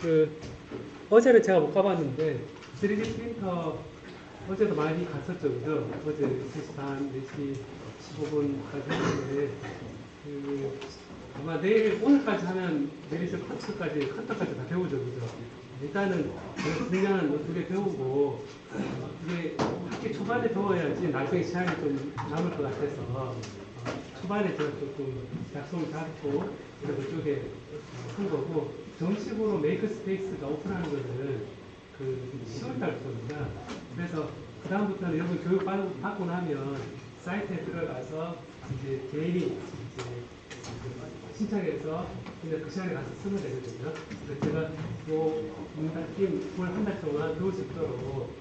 그 어제는 제가 못 가봤는데 3D 프린터 어제도 많이 갔었죠, 그죠? 어제 3시 반, 4시 15분까지 했는데 그 아마 내일 오늘까지 하면 내일서 커터까지 다 배우죠, 그죠? 일단은 분량 두 개 배우고 이게 학기 초반에 배워야지 나중에 시간이 좀 남을 것 같아서 초반에 제가 조금 약속을 잡고 그래서 그쪽에 한 거고 정식으로 메이크 스페이스가 오픈하는 거는 그 10월 달부터입니다. 그래서 그 다음부터는 여러분 교육 받고 나면 사이트에 들어가서 이제 개인이 이제 신청해서 그냥 그 시간에 가서 쓰면 되거든요. 그래서 제가 요 올 한 달 동안 배울 수 있도록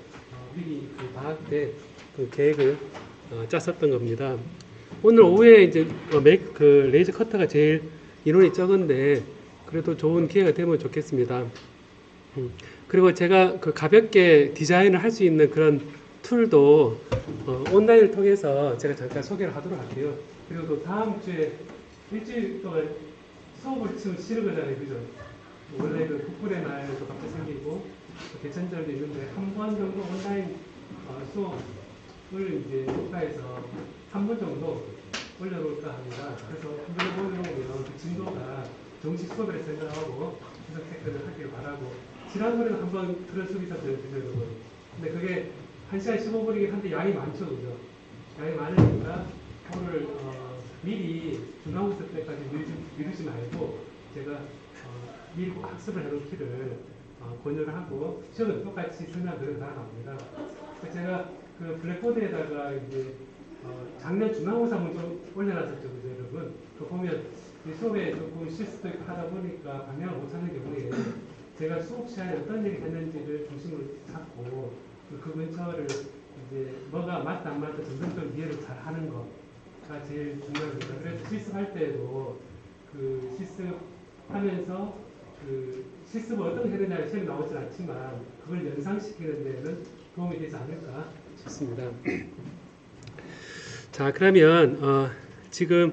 미리 그 방학 때 그 계획을 짰었던 겁니다. 오늘 오후에 이제 그 레이저 커터가 제일 인원이 적은데 그래도 좋은 기회가 되면 좋겠습니다. 그리고 제가 그 가볍게 디자인을 할 수 있는 그런 툴도 온라인을 통해서 제가 잠깐 소개를 하도록 할게요. 그리고 또 다음 주에 일주일 동안 수업을 지금 치는 거잖아요, 그죠? 원래 그 국군의 날도 갑자기 생기고 개천절도 있는데 한 번 정도 온라인 수업을 이제 녹화해서 한 번 정도 올려놓을까 합니다. 그래서 한 번 올려놓으면 그 진도가 정식 수업이라 생각하고 해석 체크를 하길 바라고 지난번에도 한번 그런 수업이 있었어요, 그죠, 여러분? 근데 그게 1시간 15분이긴 한데 양이 많죠, 그죠? 양이 많으니까 오늘 미리 중간고사 때까지 미루지 말고 제가 미리 학습을 해놓기를 권유를 하고 시험은 똑같이 설명을 나갑니다. 제가 그 블랙보드에다가 이제 작년 중간고사 문제 올려놨었죠, 그죠, 여러분? 그 보면 수업에 조금 실수도 있고 하다 보니까 방향을 못 찾는 경우에 제가 수업 시간에 어떤 얘기 했는지를 중심으로 잡고 그 근처를 이제 뭐가 맞다 안 맞다 점점점 이해를 잘 하는 거가 제일 중요합니다. 그래서 실습할 때도 그 실습하면서 그 실습을 어떻게 해야 되냐에 시험이 나오진 않지만 그걸 연상시키는 데는 도움이 되지 않을까 싶습니다. 자, 그러면 지금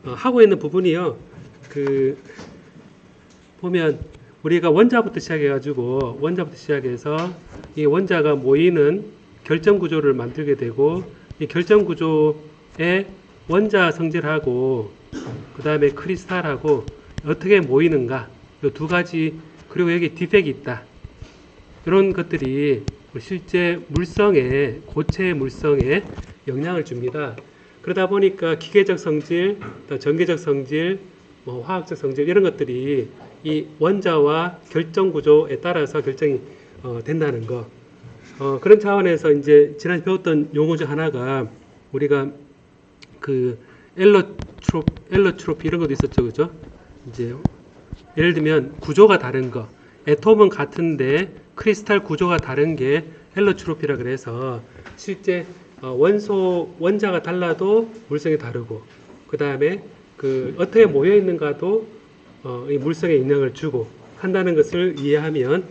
하고 있는 부분이요. 그 보면 우리가 원자부터 시작해가지고 원자부터 시작해서 이 원자가 모이는 결정 구조를 만들게 되고 이 결정 구조에 원자 성질하고 그 다음에 크리스탈하고 어떻게 모이는가 이 두 가지 그리고 여기 디펙이 있다 이런 것들이 실제 물성에 고체의 물성에 영향을 줍니다. 그러다 보니까 기계적 성질, 또 전기적 성질, 화학적 성질 이런 것들이 이 원자와 결정 구조에 따라서 결정이 된다는 거. 그런 차원에서 이제 지난해 배웠던 용어 중 하나가 우리가 그 엘로트로피 이런 것도 있었죠, 그죠? 이제 예를 들면 구조가 다른 거, 애톰은 같은데 크리스탈 구조가 다른 게 엘로트로피라 그래서 실제 원자가 달라도 물성이 다르고 그 다음에 그 어떻게 모여 있는가도 이 물성에 영향을 주고 한다는 것을 이해하면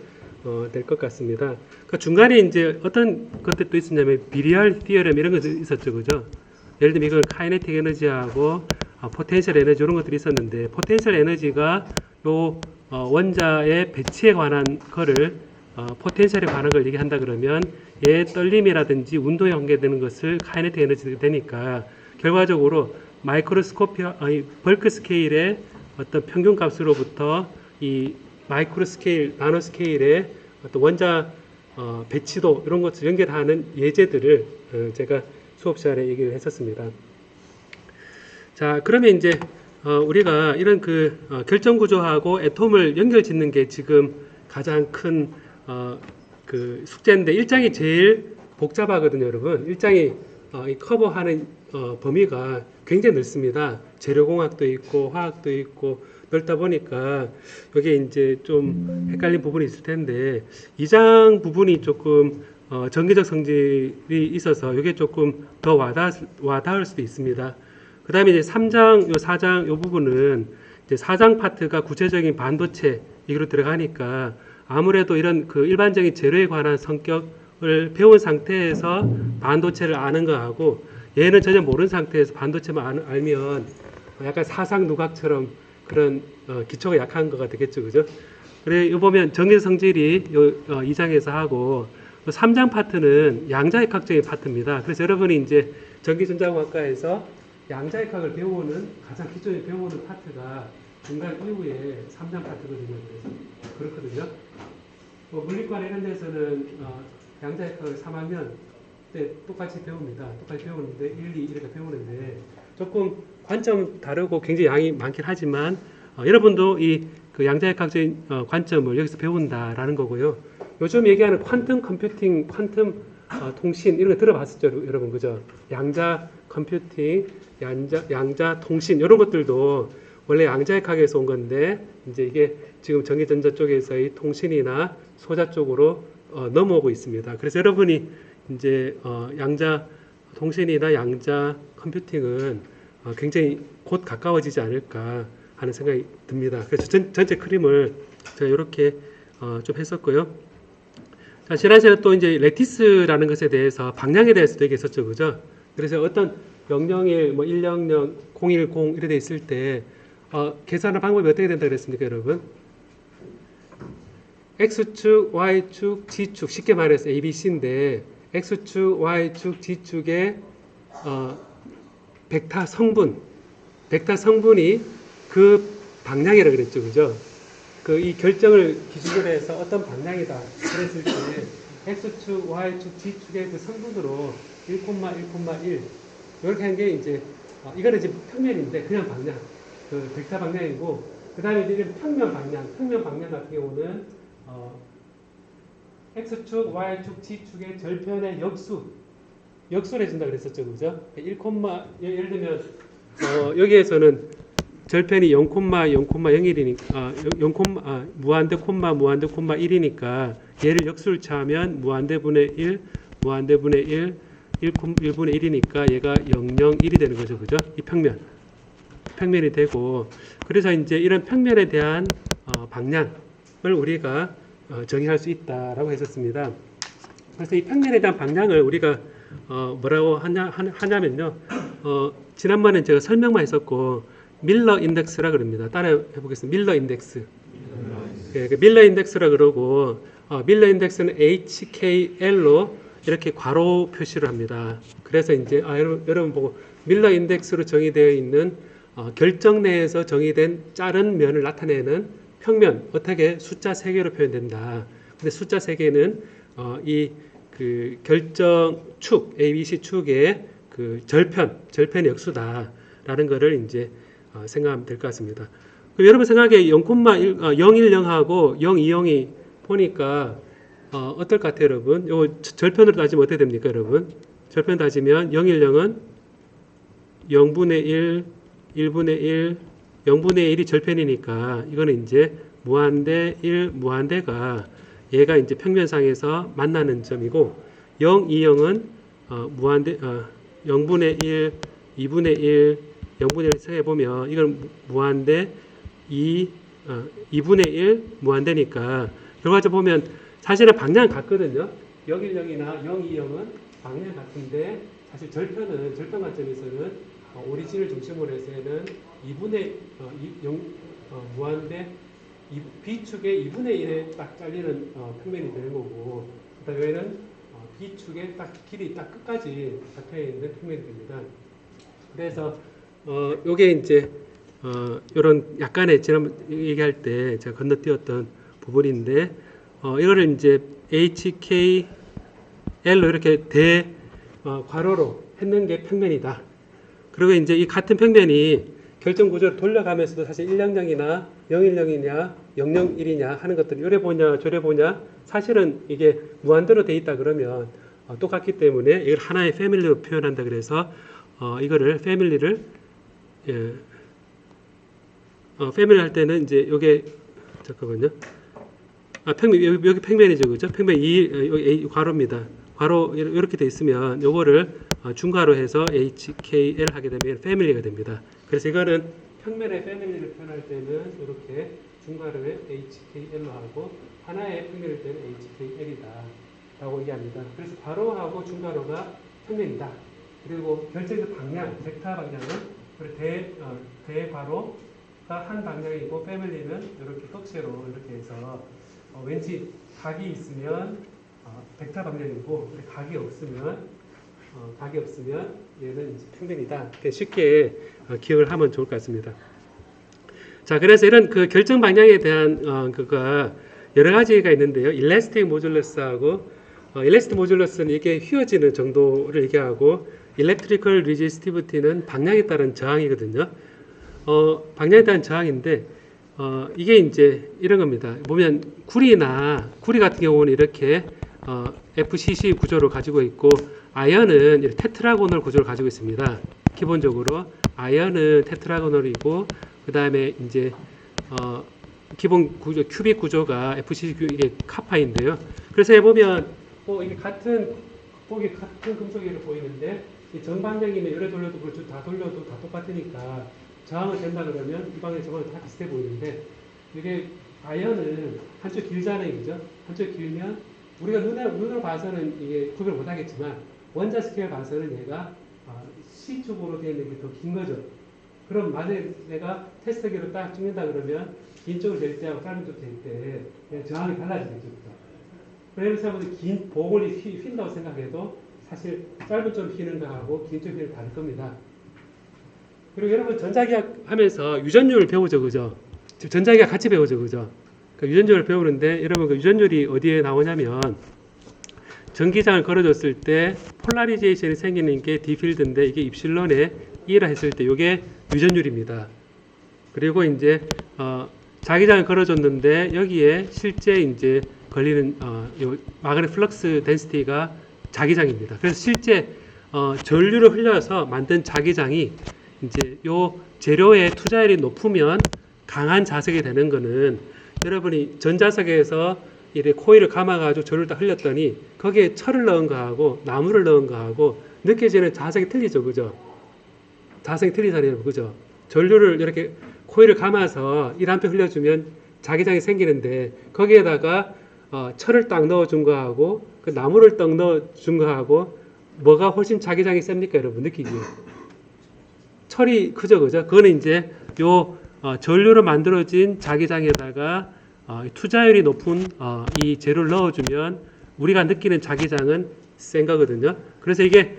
될 것 같습니다. 그러니까 중간에 이제 어떤 것들도 있었냐면 비리얼 티어럼 이런 것도 있었죠, 그죠? 예를 들면 이건 카이네틱 에너지하고 포텐셜 에너지 이런 것들이 있었는데 포텐셜 에너지가 요 원자의 배치에 관한 거를 포텐셜에 관한 걸 얘기한다 그러면 얘 떨림이라든지 운동에 관계되는 것을 카이네틱 에너지가 되니까 결과적으로 벌크 스케일의 어떤 평균 값으로부터 이 마이크로 스케일, 나노 스케일의 어떤 원자 배치도 이런 것을 연결하는 예제들을 제가 수업 시간에 얘기를 했었습니다. 자, 그러면 이제 우리가 이런 그 결정 구조하고 애톰을 연결 짓는 게 지금 가장 큰 그 숙제인데 1장이 제일 복잡하거든요, 여러분. 1장이 이 커버하는 범위가 굉장히 넓습니다. 재료공학도 있고 화학도 있고 넓다 보니까 여기에 이제 좀 헷갈린 부분이 있을 텐데 2장 부분이 조금 전기적 성질이 있어서 이게 조금 더 와닿을 수도 있습니다. 그 다음에 이제 3장, 4장 요 부분은 이제 4장 파트가 구체적인 반도체 얘기로 들어가니까 아무래도 이런 그 일반적인 재료에 관한 성격을 배운 상태에서 반도체를 아는 거하고 얘는 전혀 모르는 상태에서 반도체만 알면 약간 사상 누각처럼 그런 기초가 약한 거가 되겠죠, 그죠? 그래, 요 보면 정의 성질이 요 2장에서 하고 3장 파트는 양자역학적인 파트입니다. 그래서 여러분이 이제 전기전자공학과에서 양자역학을 배우는 가장 기존에 배우는 파트가 중간 이후에 3장 파트거든요. 그래서 그렇거든요. 물리과나 이런 데서는 양자역학을 3학년 때 똑같이 배웁니다. 똑같이 배우는데 1, 2 이렇게 배우는데 조금 관점 다르고 굉장히 양이 많긴 하지만 여러분도 그 양자역학적인 관점을 여기서 배운다라는 거고요. 요즘 얘기하는 퀀텀 컴퓨팅, 퀀텀 통신 이런 거 들어봤었죠, 여러분 그죠? 양자 컴퓨팅, 양자 통신 이런 것들도 원래 양자역학에서 온 건데 이제 이게 지금 전기전자 쪽에서의 통신이나 소자 쪽으로 넘어오고 있습니다. 그래서 여러분이 이제 양자 통신이나 양자 컴퓨팅은 굉장히 곧 가까워지지 않을까 하는 생각이 듭니다. 그래서 전체 그림을 제가 이렇게 좀 했었고요. 자, 지난 시간에 또 이제 레티스라는 것에 대해서 방향에 대해서도 얘기했었죠, 그죠? 그래서 어떤 001, 뭐 100, 010 이렇게 돼 있을 때 계산하는 방법이 어떻게 된다 그랬습니까, 여러분? X축, Y축, G축 쉽게 말해서 ABC인데 X축, Y축, G축의 벡터 성분이 그 방향이라 그랬죠, 그죠? 이 결정을 기준으로 해서 어떤 방향이다 그랬을 때 X축, Y축, G축의 그 성분으로 1,1,1 이렇게 한 게 이제 이거는 이제 평면인데 그냥 방향, 그 벡터 방향이고 그 다음에 이제 평면 방향 같은 경우는 X축, Y축, G축의 절편의 역수를 해준다 그랬었죠, 그죠? 1, 예를 들면 여기에서는 절편이 0,0,01이니까 무한대 콤마 1이니까 얘를 역수를 취하면 무한대분의 1, 무한대분의 1, 1분의 1이니까 얘가 0,0,1이 되는 거죠, 그죠? 이 평면이 되고 그래서 이제 이런 평면에 대한 방향을 우리가 정의할 수 있다라고 했었습니다. 그래서 이 평면에 대한 방향을 우리가 뭐라고 하냐면요. 지난번에 제가 설명만 했었고 밀러 인덱스라 그럽니다. 따라해 보겠습니다. 밀러 인덱스. 예, 밀러 인덱스라 그러고 밀러 인덱스는 HKL로 이렇게 괄호 표시를 합니다. 그래서 이제 여러분 보고 밀러 인덱스로 정의되어 있는 결정 내에서 정의된 자른 면을 나타내는 평면 어떻게 숫자 3개로 표현된다. 근데 숫자 3개는 그 결정 축 ABC 축의 그 절편 역수다라는 것을 이제 생각하면 될 것 같습니다. 여러분 생각에 0,010하고 020이 보니까 어떨 것 같아요, 여러분? 요 절편으로 따지면 어떻게 됩니까, 여러분? 절편 따지면 010은 0분의 1, 1분의 1, 0분의 1이 절편이니까 이거는 이제 무한대 1, 무한대가 얘가 이제 평면상에서 만나는 점이고 020은 무한대 0분의 1, 2분의 1, 0분의 1 생각해보면 이건 무한대 2분의 1 무한대니까 결과적으로 보면 사실은 방향은 같거든요. 010이나 020은 방향은 같은데 사실 절편 관점에서는 오리진을 중심으로 해서는 2분의 무한대 B축의 2분의 1에 딱 잘리는 평면이 되는 거고 그다음 여기는 B축의 딱 길이 딱 끝까지 잡혀 있는 평면이 됩니다. 그래서 요게 이제 요런 약간의 지난번 얘기할 때 제가 건너뛰었던 부분인데 이거를 이제 HKL로 이렇게 괄호로 했는 게 평면이다. 그리고 이제 이 같은 평면이 결정 구조를 돌려가면서도 사실 100이나 010이냐 001이냐 하는 것들이 요래 보냐 저래 보냐 사실은 이게 무한대로 돼 있다 그러면 똑같기 때문에 이걸 하나의 패밀리로 표현한다 그래서 이거를 패밀리를 패밀리 할 때는 이제 요게 잠깐만요. 여기 평면이죠, 그죠? 평면 여기 괄호입니다. 괄호 이렇게 돼 있으면 요거를 중괄호 해서 HKL 하게 되면 패밀리가 됩니다. 그래서 이거는 평면의 패밀리를 표현할 때는 이렇게 중괄호에 HKL로 하고 하나의 평면일 때는 HKL이다 라고 얘기합니다. 그래서 괄호하고 중괄호가 평면이다. 그리고 결정적 방향, 벡터 방향은 대괄호 한 방향이고 패밀리는 이렇게 떡쇠로 이렇게 해서 왠지 각이 있으면 벡터 방향이고 각이 없으면 얘는 이제 평면이다. 쉽게 기억을 하면 좋을 것 같습니다. 자, 그래서 이런 그 결정 방향에 대한 그거 여러 가지가 있는데요. 일라스틱 모듈러스하고 일라스틱 모듈러스는 이게 휘어지는 정도를 얘기하고 일렉트리컬 리지스티비티는 방향에 따른 저항이거든요. 방향에 따른 저항인데 이게 이제 이런 겁니다. 보면 구리 같은 경우는 이렇게 FCC 구조를 가지고 있고 아연은 테트라고널 구조를 가지고 있습니다. 기본적으로 아연은 테트라고널이고 그 다음에 이제 기본 구조 큐빅 구조가 FCC 이게 카파인데요. 그래서 해보면 이게 같은 금속으로 보이는데 이 정방향이면 열에 돌려도 그렇죠. 다 돌려도 다 똑같으니까 저항을 된다 그러면 이 방향 저항은 다 비슷해 보이는데 이게 아연은 한쪽 길잖아요, 그죠? 한쪽 길면 우리가 눈으로 봐서는 이게 구별 못하겠지만 원자 스케일 봐서는 얘가 C 쪽으로 되어 있는 게 더 긴 거죠. 그럼 만약에 내가 테스트기로 딱 찍는다 그러면 긴 쪽을 잴 때하고 짧은 쪽을 잴때 저항이 달라지겠죠. 그래서 긴 복을 휜다고 생각해도 사실 짧은 쪽 휘는 거하고 긴 쪽 휘는 거 다를 겁니다. 그리고 여러분 전자기학 하면서 유전율 배우죠, 그죠? 전자기학 같이 배우죠, 그죠? 그 유전율을 배우는데 여러분 그 유전율이 어디에 나오냐면 전기장을 걸어줬을 때 폴라리제이션이 생기는 게 D필드인데 이게 입실론에 E라 했을 때 이게 유전율입니다. 그리고 이제 자기장을 걸어줬는데 여기에 실제 이제 걸리는 요 마그넷 플럭스 덴시티가 자기장입니다. 그래서 실제 전류를 흘려서 만든 자기장이 이제 요 재료의 투자율이 높으면 강한 자석이 되는 거는 여러분이 전자석에서 이렇게 코일을 감아가지고 전류를 딱 흘렸더니 거기에 철을 넣은 거하고 나무를 넣은 거하고 느껴지는 자석이 틀리죠, 그죠? 자석이 틀리잖아요, 그죠? 전류를 이렇게 코일을 감아서 1A 흘려주면 자기장이 생기는데 거기에다가 철을 딱 넣어준 거하고 그 나무를 딱 넣어준 거하고 뭐가 훨씬 자기장이 셉니까, 여러분 느끼기에? 철이 크죠, 그죠? 그거는 이제 요 전류로 만들어진 자기장에다가 투자율이 높은 이 재료를 넣어주면 우리가 느끼는 자기장은 센 거거든요. 그래서 이게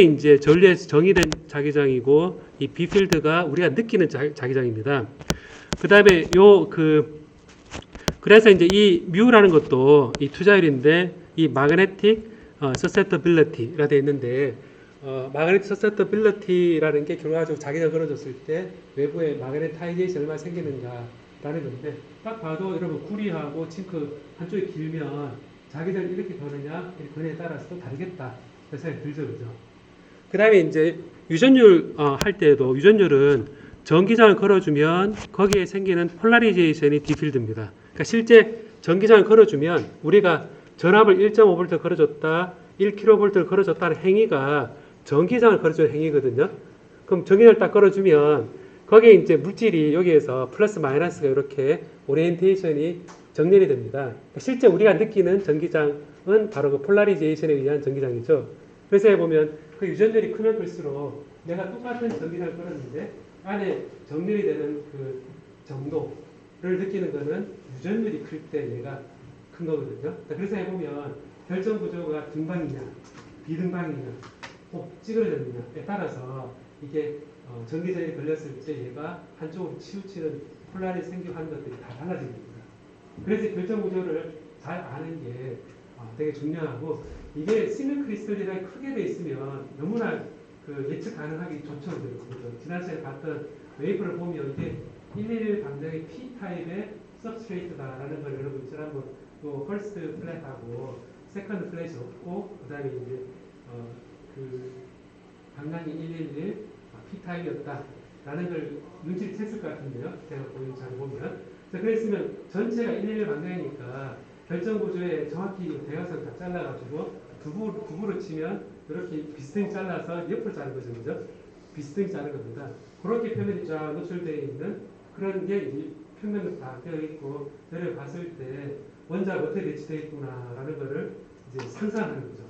이제 전류에서 정의된 자기장이고 이 B필드가 우리가 느끼는 자기장입니다. 그 다음에 그래서 이제 이 뮤라는 것도 이 투자율인데 이 magnetic susceptibility라 되어 있는데 magnetic susceptibility라는 게 결과적으로 자기장 걸어줬을 때 외부에 magnetization 얼마나 생기는가라는 건데 딱 봐도 여러분 구리하고 징크 한쪽이 길면 자기장이 이렇게 거느냐 이 거느냐에 따라서 또 다르겠다 그 생각이 들죠, 그죠? 그 다음에 이제 유전율 할 때에도 유전율은 전기장을 걸어주면 거기에 생기는 폴라리제이션이 D필드입니다. 그러니까 실제 전기장을 걸어주면 우리가 전압을 1.5V 걸어줬다, 1kV를 걸어줬다는 행위가 전기장을 걸어주는 행위거든요. 그럼 전기장을 딱 걸어주면 거기에 이제 물질이 여기에서 플러스 마이너스가 이렇게 오리엔테이션이 정렬이 됩니다. 그러니까 실제 우리가 느끼는 전기장은 바로 그 폴라리제이션에 의한 전기장이죠. 그래서 해보면 그 유전율이 크면 클수록 내가 똑같은 전기장을 걸었는데 안에 정렬이 되는 그 정도를 느끼는 거는 유전율이 클 때 얘가 큰 거거든요. 그래서 해보면 결정 구조가 등방이냐, 비등방이냐, 꼭 찌그러졌느냐에 따라서 이게 전기장이 걸렸을 때 얘가 한쪽으로 치우치는 폴라리 생겨하는 것들이 다 달라집니다. 그래서 결정 구조를 잘 아는 게 되게 중요하고 이게 시밀 크리스탈이랑 크게 돼 있으면 너무나 그 예측 가능하기 좋죠. 지난 시간에 봤던 웨이퍼를 보면 이게 111 방정의 P-타입의 서브스트레이트다라는 걸 여러분 지난번 퍼스트 플랫하고 세컨드 플랫이 없고 그 다음에 이제 그 방향이 111 P-타입이었다라는 걸 눈치를 챘을 것 같은데요. 제가 보이는 잘 보면. 자, 그랬으면 전체가 111 방향이니까 결정 구조에 정확히 대각선을 다 잘라가지고 두부로 치면 이렇게 비스듬히 잘라서 옆을 자른 거죠, 그죠? 비스듬히 자른 겁니다. 그렇게 표면이 쫙 노출되어 있는 그런 게 이 표면으로 다 되어 있고 저를 봤을 때 원자가 어떻게 배치되어 있구나라는 거를 이제 상상하는 거죠.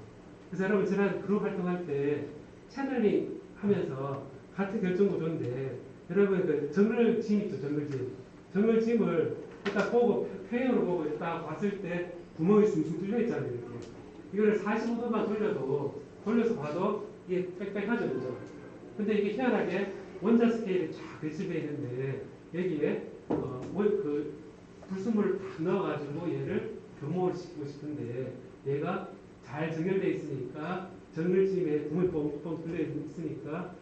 그래서 여러분 지난 그룹 활동할 때 채널링 하면서 같은 결정 구조인데 여러분 그 정글짐 있죠, 정글짐. 정글짐을 딱 보고 표현으로 보고 딱 봤을 때 구멍이 숭숭 뚫려 있잖아요. 이렇게. 이거를 45도만 돌려서 봐도 이게 빽빽하죠, 그죠? 근데 이게 희한하게 원자 스케일이 쫙 배치되어 있는데 여기에 그 불순물을 다 넣어가지고 얘를 겸목을 시키고 싶은데 얘가 잘 정렬되어 있으니까 정글짐에 구멍이 뻥뻥 뚫려 있으니까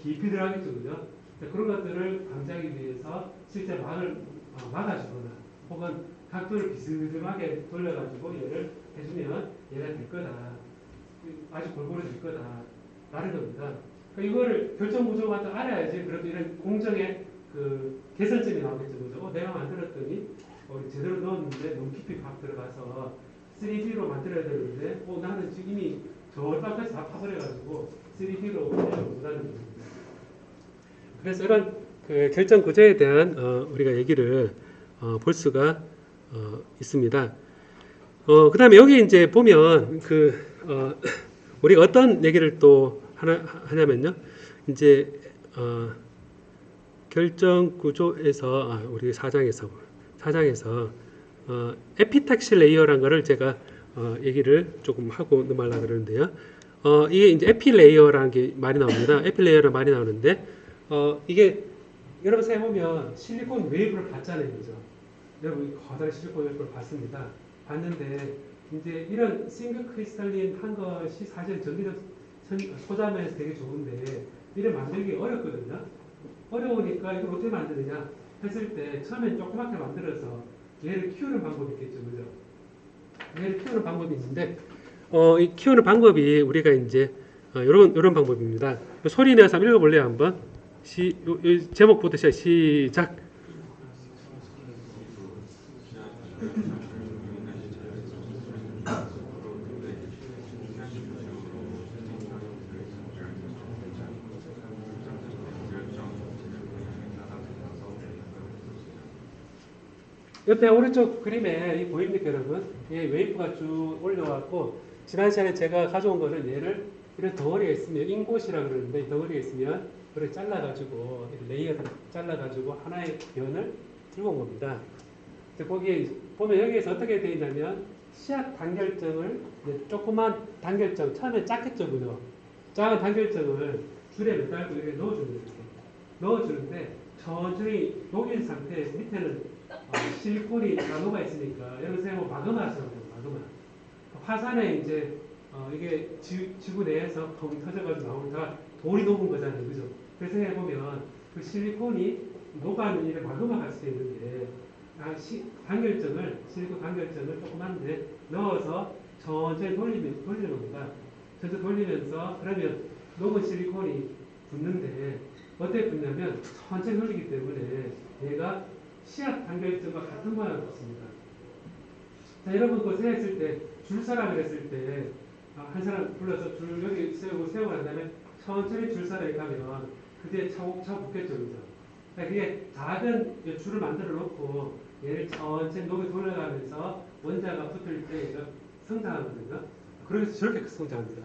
깊이 들어가겠죠, 그죠? 그런 것들을 방지하기 위해서 실제 막아주거나 혹은 각도를 비스듬하게 돌려가지고 얘를 해주면 얘가 될 거다. 아주 골고루 될 거다. 라는 겁니다. 그러니까 이거를 결정 구조가 알아야지 그래도 이런 공정의 그 개선점이 나오겠죠. 그죠? 내가 만들었더니 제대로 넣었는데 너무 깊이 팍 들어가서 3D로 만들어야 되는데 나는 지금 이미 저 땅까지 다 파버려가지고 3D로 만들려고 못하는 겁니다. 그래서 이런 그 결정 구조에 대한 우리가 얘기를 볼 수가 있습니다. 그 다음에 여기 이제 보면 우리가 어떤 얘기를 또 하냐면요. 이제 결정 구조에서 우리 4장에서 에피탁실 레이어라는 거를 제가 얘기를 조금 하고 넘어가려고 그러는데요. 이게 이제 에피 레이어라는 게 많이 나옵니다. 에피 레이어가 많이 나오는데 이게 여러분 생각해보면 실리콘 웨이브를 봤잖아요, 그죠? 여러분 거다란 실리콘 웨이브를 봤습니다. 봤는데 이제 이런 싱글 크리스탈린 한 것이 사실 전기적 소자면에서 되게 좋은데 이를 만들기 어렵거든요. 어려우니까 이걸 어떻게 만드느냐 했을 때 처음엔 조그맣게 만들어서 얘를 키우는 방법이 있겠죠, 그죠? 얘를 키우는 방법이 있는데 이 키우는 방법이 우리가 이제 이런 방법입니다. 소리 내서 한번 읽어볼래요, 한번? 제목부터 시작. 옆에 오른쪽 그림에 보입니까, 여러분? 예, 웨이프가 쭉 올려왔고, 지난 시간에 제가 가져온 거는 얘를 이런 덩어리가 있으면, 인곳이라 그러는데, 이 덩어리가 있으면, 그걸 잘라가지고, 레이어를 잘라가지고, 하나의 면을 들고 온 겁니다. 거기에 보면 여기에서 어떻게 되어 있냐면, 씨앗 단결점을, 조그만 단결점, 처음에 작겠죠, 그죠? 작은 단결점을 줄에 매달고 이렇게 넣어주는데, 천천히 녹인 상태에서 밑에는 실리콘이 나노가 있으니까 여러분 생각하면 마그마잖아요. 마그마. 화산에 이제 이게 지구 내에서 거기 터져가지고 나오는 다 돌이 녹은 거잖아요, 그죠? 그래서 해보면 그 실리콘이 녹아는 이런 마그마가 수 있는데 실리콘 단결점을 조그만데 넣어서 천천히 돌리는 겁니다. 천천히 돌리면서 그러면 녹은 실리콘이 붙는데 어떻게 붙냐면 천천히 돌리기 때문에 얘가 씨앗 단결점과 같은 모양을 붙습니다. 자, 여러분 그거 생각했을 때 줄서라 그랬을 때 한 사람 불러서 줄 여기 세우고 난 다음에 천천히 줄서라 이렇게 하면 그 뒤에 차곡차곡 붙겠죠, 그죠? 그게 작은 줄을 만들어 놓고 얘를 천천히 녹이 돌려가면서 원자가 붙을 때 얘가 성장하거든요. 그래서 저렇게 성장합니다.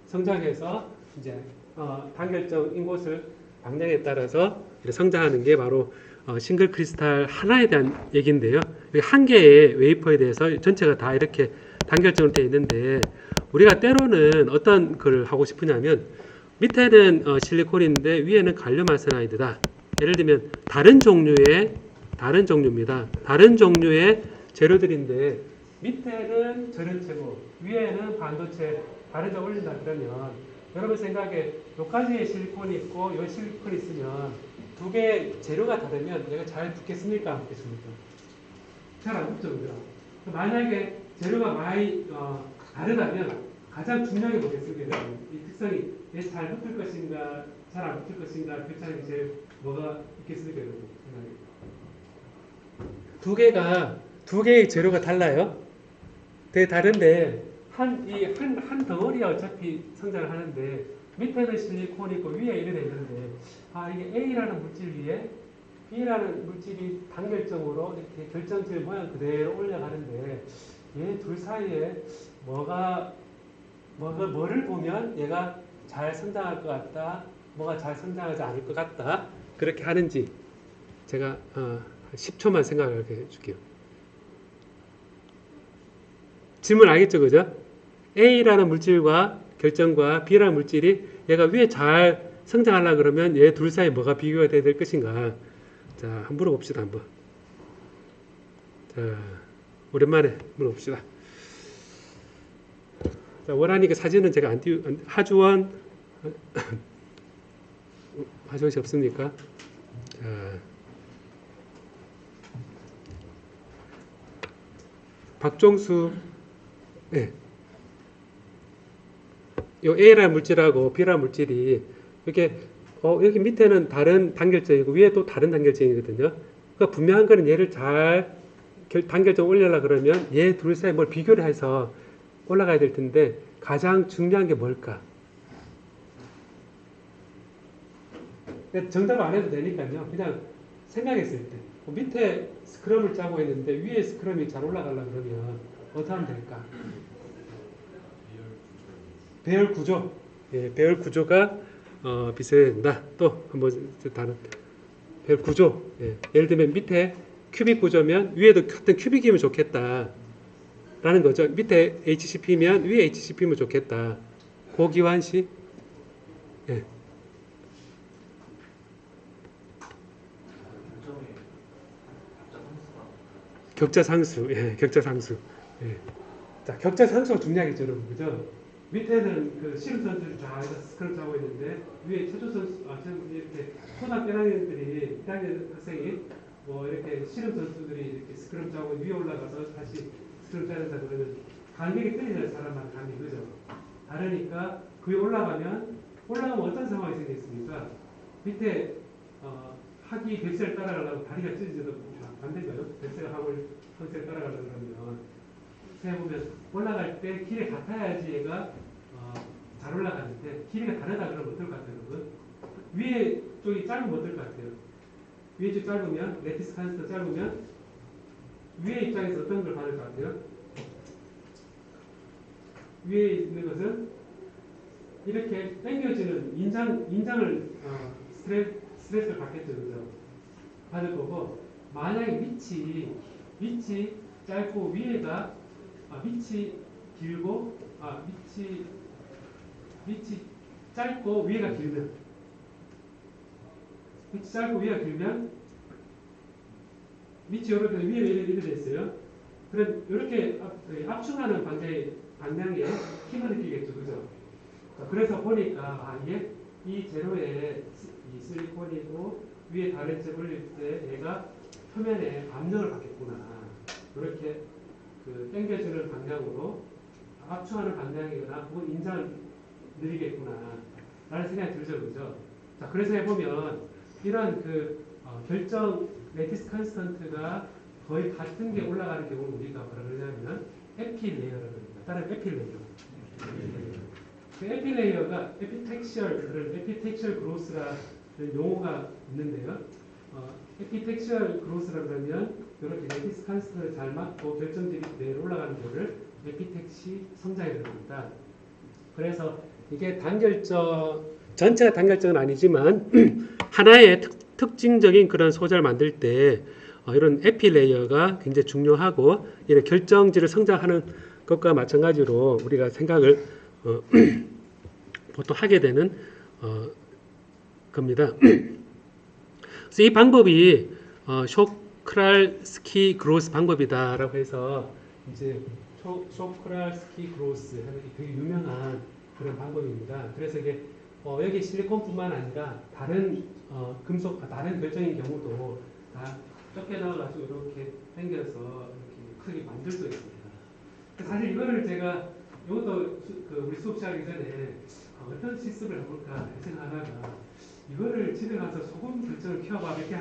성장해서 이제 단결점 인곳을 방향에 따라서 성장하는 게 바로 싱글 크리스탈 하나에 대한 얘기인데요. 한 개의 웨이퍼에 대해서 전체가 다 이렇게 단결점으로 되어 있는데 우리가 때로는 어떤 걸 하고 싶으냐면 밑에는 실리콘인데 위에는 갈륨 아르세나이드다. 예를 들면 다른 종류입니다. 다른 종류의 재료들인데 밑에는 전원체고 위에는 반도체 다른 데 올린다 그러면 여러분 생각에 요 가지의 실리콘이 있고 요 실리콘이 있으면 두 개의 재료가 다르면 얘가 잘 붙겠습니까? 안 붙겠습니까? 잘 안 붙죠, 그죠? 만약에 재료가 많이 다르다면 가장 중요한 게 뭐겠습니까? 이 특성이 얘 잘 붙을 것인가, 잘 안 붙을 것인가 결정하는 게 제일 뭐가 있겠습니까, 여러분? 두 개의 재료가 달라요. 되게 다른데 한 덩어리가 어차피 성장을 하는데 밑에는 실리콘이고 위에 이래 있는데 이게 A라는 물질 위에 B라는 물질이 단결점으로 이렇게 결정체 모양 그대로 올라가는데 얘 둘 사이에 뭐를 보면 얘가 잘 성장할 것 같다, 뭐가 잘 성장하지 않을 것 같다 그렇게 하는지 제가 10초만 생각하게 해줄게요. 질문 알겠죠, 그죠? A라는 물질과 결정과 B라는 물질이 얘가 위에 잘 성장하려 그러면 얘 둘 사이 뭐가 비교가 돼야 될 것인가? 자, 한번 물어봅시다, 한번. 자, 오랜만에 물어봅시다. 자, 원하니 그 사진은 제가 하주원, 하주원 씨 없습니까? 자, 박종수, 네. 요 A라는 물질하고 B라는 물질이 이렇게 여기 밑에는 다른 단결점이고 위에 또 다른 단결점이거든요. 그러니까 분명한 거는 얘를 잘 단결점 올려라 그러면 얘 둘 사이 뭘 비교를 해서 올라가야 될 텐데 가장 중요한 게 뭘까? 정답 안 해도 되니까요. 그냥 생각했을 때 밑에 스크럼을 짜고 있는데 위에 스크럼이 잘 올라가려 그러면 어떻게 하면 될까? 배열 구조. 예, 배열 구조가 비슷해야 된다. 또 한번 다른 배열 구조. 예, 예를 들면 밑에 큐빅 구조면 위에도 같은 큐빅이면 좋겠다. 라는 거죠. 밑에 HCP면 위에 HCP면 좋겠다. 고기환 씨. 예. 격자 상수. 예, 격자 상수. 예. 자, 격자 상수가 중요하겠죠, 여러분. 그죠? 밑에는 그 실험 선수들이 다 스크럼 짜고 있는데 위에 최초 선수, 이렇게 초등학교 1학년들이 1학년 학생이 뭐 이렇게 실험 선수들이 이렇게 스크럼 짜고 위에 올라가서 다시 스크럼 짜야 된다 그러면 간격이 틀리잖아요, 사람마다 간격이. 그죠? 다르니까 그 위에 올라가면 어떤 상황이 생겼습니까? 밑에 학이 뱃살 따라가려고 다리가 찢어져도 안 될까요? 뱃살 학을 항체를 따라가려고 그러면 보면 올라갈 때 길이 같아야지 얘가 잘 올라가는데 길이가 다르다 그러면 어떨 것 같아요, 여러분? 위에 쪽이 짧으면 어떨 것 같아요? 위에 쪽 짧으면 레티스 칸스터 짧으면 위에 입장에서 어떤 걸 받을 것 같아요? 위에 있는 것은 이렇게 당겨지는 인장을 스트레스를 받겠죠, 그죠? 받을 거고 만약에 밑이 짧고 위에가 밑이 길고 밑이 짧고 위에가 길면 밑이 이렇게 위에 이렇게 됐어요. 그럼 이렇게 압축하는 방향에 힘을 느끼겠죠, 그죠? 그래서 보니까 이게 이 재료에 이 실리콘이고 위에 다른 재 올릴 때 얘가 표면에 압력을 받겠구나. 이렇게 그 당겨주는 방향으로 압축하는 방향이거나 혹은 인장을 늘리겠구나 라는 생각이 들죠, 그죠? 자, 그래서 해보면 이런 결정 레티스 컨스턴트가 거의 같은 게 올라가는 경우는 우리가 뭐라 그러냐면 에피레이어라고 합니다. 다른 에피레이어. 그 에피레이어가 에피텍셜 그로스라는 용어가 있는데요. 에피텍셜 그로스라고 하면 이렇게 레티스 컨스턴트를 잘 맞고 결정들이 그대로 올라가는 거를 에피텍시 성장이라고 합니다. 그래서 이게 전체가 단결정은 아니지만 하나의 특징적인 그런 소재를 만들 때 이런 에피레이어가 굉장히 중요하고 이런 결정지를 성장하는 것과 마찬가지로 우리가 생각을 보통 하게 되는 겁니다. 그래서 이 방법이 쇼크랄스키 그로스 방법이다라고 해서 이제 쇼크랄스키 그로스 하는 되게 유명한 그런 방법입니다. 그래서 이게 여기 실리콘뿐만 아니라 다른 금속, 다른 결정인 경우도 다 쫓겨나가지고 이렇게 당겨서 이렇게 크게 만들 수 있습니다. 사실 이거를 제가 이것도 우리 수업 시작하기 전에 어떤 실습을 해볼까 생각하다가 이거를 집에 가서 소금 결정을 키워봐 이렇게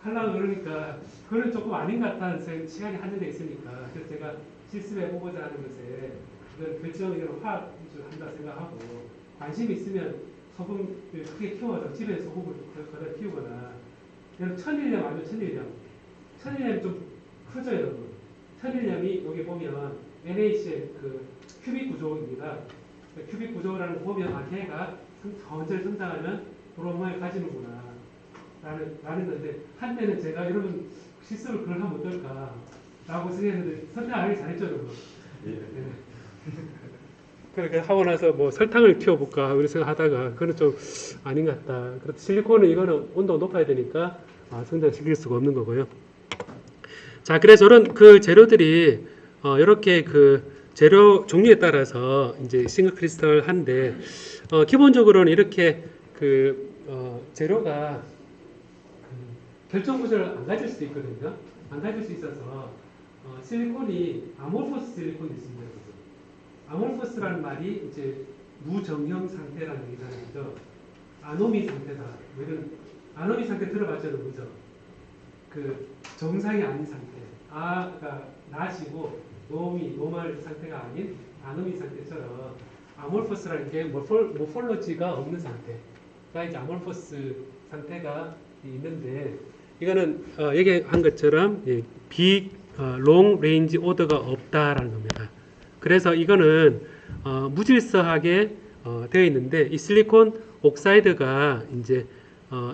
하려고 그러니까 그거는 조금 아닌 것 같다는 시간이 한정되어 있으니까 그래서 제가 실습해보고자 하는 것에 이건 결정을 화학 기술을 한다 생각하고 관심이 있으면 소금을 크게 키워서 집에 소금을 거다 키우거나 천일염 아니면 천일염이 좀 크죠, 여러분. 천일염이 여기 보면 NaCl 큐빅 구조입니다. 큐빅 구조라는 거 보면 걔가 천천히 성장하면 그런 모양을 가지는구나. 라는 건데, 한때는 제가 여러분 실습을 그걸 하면 어떨까 라고 생각했는데 선택 안 하기 잘했죠, 여러분. 네. 그렇게 하고 나서 뭐 설탕을 키워볼까 그래서 하다가 그거는 좀 아닌 것 같다. 그렇다 실리콘은 이거는 온도가 높아야 되니까 성장시킬 수가 없는 거고요. 자, 그래서 이런 그 재료들이 이렇게 그 재료 종류에 따라서 이제 싱글 크리스탈한데 기본적으로는 이렇게 그 재료가 결정 구조를 안 가질 수도 있거든요. 안 가질 수 있어서 실리콘이 아모르퍼스 실리콘이 있습니다. 아모르퍼스라는 말이 이제 무정형 상태라는 얘기잖아요. 그죠? 아노미 상태다. 뭐 이런 아노미 상태 들어봤죠, 그죠? 그 정상이 아닌 상태. 아가 나시고 노미 노멀 상태가 아닌 아노미 상태처럼 아모르퍼스라는 게 모폴로지가 없는 상태가 이제 아모르퍼스 상태가 있는데 이거는 얘기한 것처럼 롱 레인지 오더가 없다라는 겁니다. 그래서 이거는 무질서하게 되어 있는데 이 실리콘 옥사이드가 이제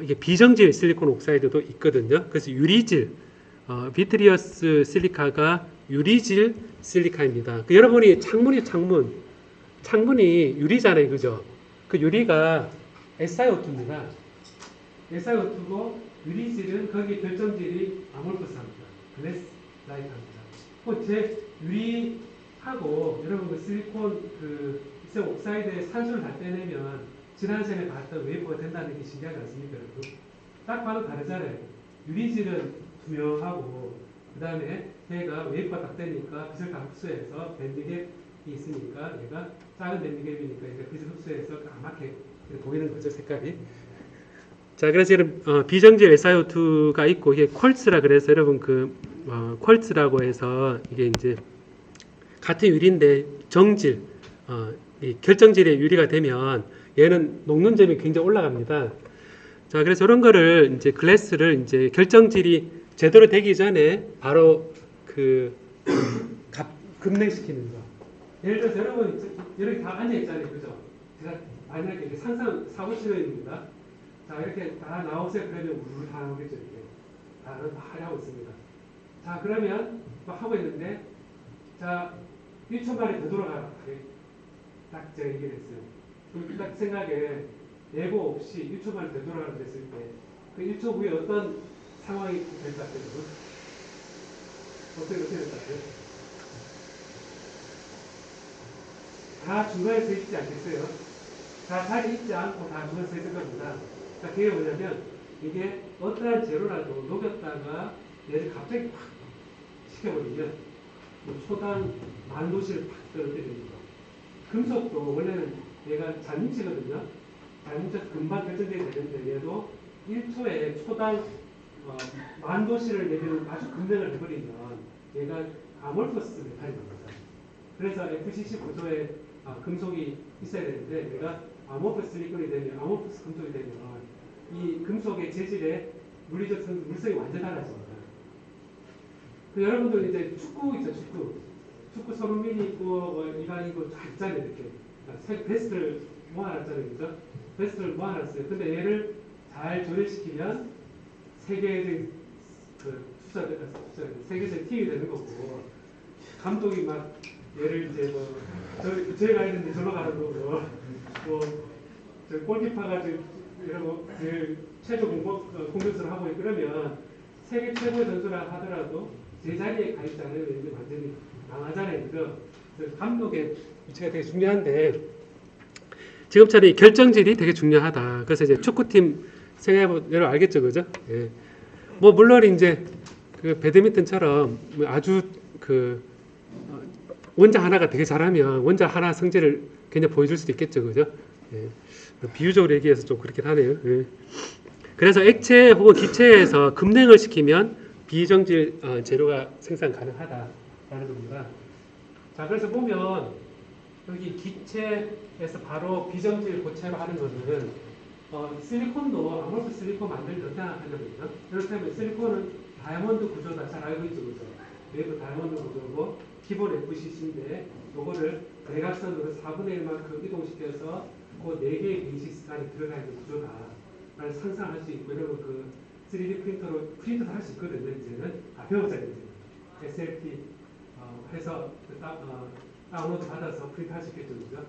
이게 비정질 실리콘 옥사이드도 있거든요. 그래서 유리질 비트리어스 실리카가 유리질 실리카입니다. 여러분이 창문이 유리잖아요, 그죠? 그 유리가 SiO2입니다. SiO2고 유리질은 거기 결정질이 아몰포스합니다. 글래스 라이트합니다. 제 유리하고 여러분 그 실리콘 그 옥사이드에 산소를 다 빼내면 지난 시간에 봤던 웨이퍼가 된다는 게 신기하지 않습니까, 여러분? 딱 봐도 다르잖아요. 유리질은 투명하고 그 다음에 얘가 웨이퍼가 딱 되니까 빛을 다 흡수해서 밴드갭이 있으니까 얘가 작은 밴드갭이니까 얘가 빛을 흡수해서 까맣게 보이는 거죠, 색깔이. 자, 그래서 지금 비정질 SiO2가 있고 이게 퀄츠라 그래서 여러분 퀄츠라고 해서 이게 이제 같은 유리인데 정질 이 결정질의 유리가 되면 얘는 녹는 점이 굉장히 올라갑니다. 자, 그래서 이런 거를 이제 글래스를 이제 결정질이 제대로 되기 전에 바로 급냉시키는 거. 예를 들어서 여러분 이렇게 다 앉아 있잖아요, 그죠? 제가 만약에 이렇게 사고 치료입니다. 자, 이렇게 다 나오세요. 그러면 우르르 다 나오겠죠, 이렇게. 다는 다 하고 있습니다. 자, 그러면 막 하고 있는데, 자, 1초 만에 되돌아가라. 딱 제가 얘기를 했어요. 그럼 딱 생각에 예고 없이 1초 만에 되돌아가라 그랬을 때, 그 1초 후에 어떤 상황이 될 것 같아요? 어떻게 될 것 같아요? 다 중간에 서 있지 않겠어요? 다 자리 있지 않고 다 중간에 서 있을 겁니다. 자, 그게 뭐냐면, 이게 어떠한 재료라도 녹였다가 얘를 갑자기 팍 시켜버리면, 초당 10,000도씨를 팍 떨어뜨립니다. 금속도 원래는 얘가 잔입치거든요. 잔입쳐서 금방 결정되게 되는데 얘도 1초에 초당 10,000도씨를 내리는 아주 급냉을 해버리면 얘가 아몰포스 메탈이 됩니다. 그래서 FCC 구조에 금속이 있어야 되는데 얘가 아몰포스 실리콘이 되면 아몰포스 금속이 되면 이 금속의 재질의 물리적 물성이 완전 달라집니다. 여러분들 이제 축구 있죠, 축구 손흥민이 있고 이강이 있고 다 있잖아요, 이렇게 베스트를 모아놨잖아요, 그죠? 베스트를 모아놨어요. 근데 얘를 잘 조절시키면 세계적인 세계적인 팀이 되는 거고 감독이 막 얘를 이제 저희 가 있는데 저로 가는 거고 저 골키퍼가 이러고 최저 공격수를 하고 있고 그러면 세계 최고의 선수라 하더라도 제자리에 가 있잖아요. 이제 완전히 망하잖아요. 그래서 감독의 위치가 되게 중요한데 지금처럼 이 결정질이 되게 중요하다. 그래서 이제 축구팀 생각해보면 여러분 알겠죠, 그죠? 예. 뭐 물론 이제 그 배드민턴처럼 아주 원자 하나가 되게 잘하면 원자 하나 성질을 그냥 보여줄 수도 있겠죠, 그죠? 예. 비유적으로 얘기해서 좀 그렇긴 하네요. 예. 그래서 액체 혹은 기체에서 급냉을 시키면 비정질 재료가 생산 가능하다라는 겁니다. 자, 그래서 보면 여기 기체에서 바로 비정질 고체로 하는 것은 실리콘도 아몰프 실리콘 만들 때 어떻게 하냐면요. 그렇다면 실리콘은 다이아몬드 구조다 잘 알고 있죠, 그죠? 얘도 다이아몬드 구조고 기본 FCC인데 요거를 대각선으로 4분의 1만큼 이동시켜서 그 4개의 베이시스 안에 들어가 있는 구조다. 상상할 수 있고 이런 그 3D 프린터도 할 수 있거든요. 이제는 배웠잖아요. 이제. SLT 해서 다운로드 받아서 프린트 할 수 있겠죠. 그죠?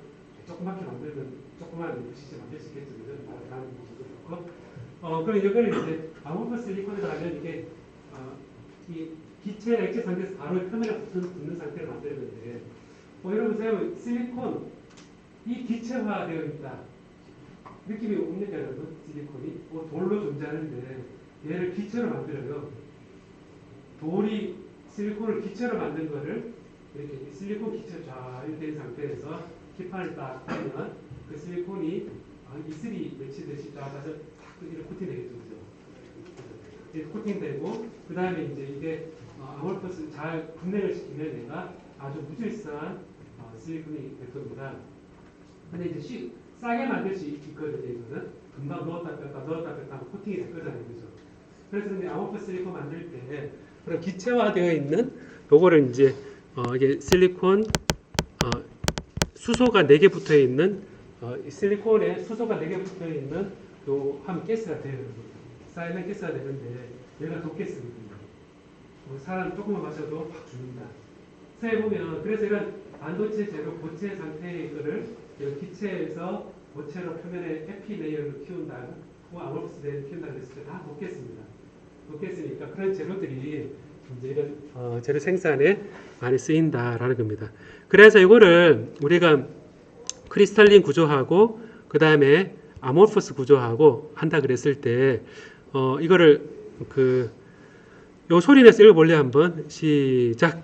조그맣게 만들면 조그만 FC 만들 수 있겠죠. 그죠? 말하는 부분도 좋고. 그럼 이거를 이제 아모퍼스 실리콘으로 하면 이게 이 기체가 액체 상태에서 바로 표면에 붙는 상태를 만들었는데 여러분 보세요. 실리콘 이 기체화되어 있다. 느낌이 옵니까 여러분? 실리콘이 돌로 존재하는데 얘를 기체로 만들어요. 돌이 실리콘을 기체로 만든 거를 이렇게 실리콘 기체 잘 된 상태에서 기판을 딱 하면 그 실리콘이 이슬이 맺히듯이 쫙 가서 탁 이렇게 코팅되겠죠. 그죠? 이렇게 코팅되고 그 다음에 이제 이게 아몰퍼스 잘 분해를 시키면 얘가 아주 무질서한 실리콘이 될 겁니다. 근데 이제 싸게 만들 수 있거든요. 이거는 금방 넣었다 뺐다 하면 코팅이 될 거잖아요. 그죠? 그래서 근데 아몰퍼스 실리콘 만들 때 그런 기체화되어 있는 요거를 이제 이게 실리콘 수소가 4개 붙어 있는 실리콘에 수소가 4개 붙어 있는 요 하면 가스가 돼요. 쌓이면 가스가 되는데 얘가 독가스거든요. 사람 조금만 마셔도 확 죽는다. 서에 보면 그래서 이런 반도체 재료 고체 상태의 거를 기체에서 고체로 표면에 에피 레이어를 키운다, 아몰퍼스 레이어를 키운다 그랬을 때 다 독가스입니다. 독가스니까 그런 재료들이 이제 이런 재료 생산에 많이 쓰인다라는 겁니다. 그래서 이거를 우리가 크리스탈린 구조하고 그 다음에 아모퍼스 구조하고 한다 그랬을 때 이거를 요 소리 내서 읽어볼래 한번 시작.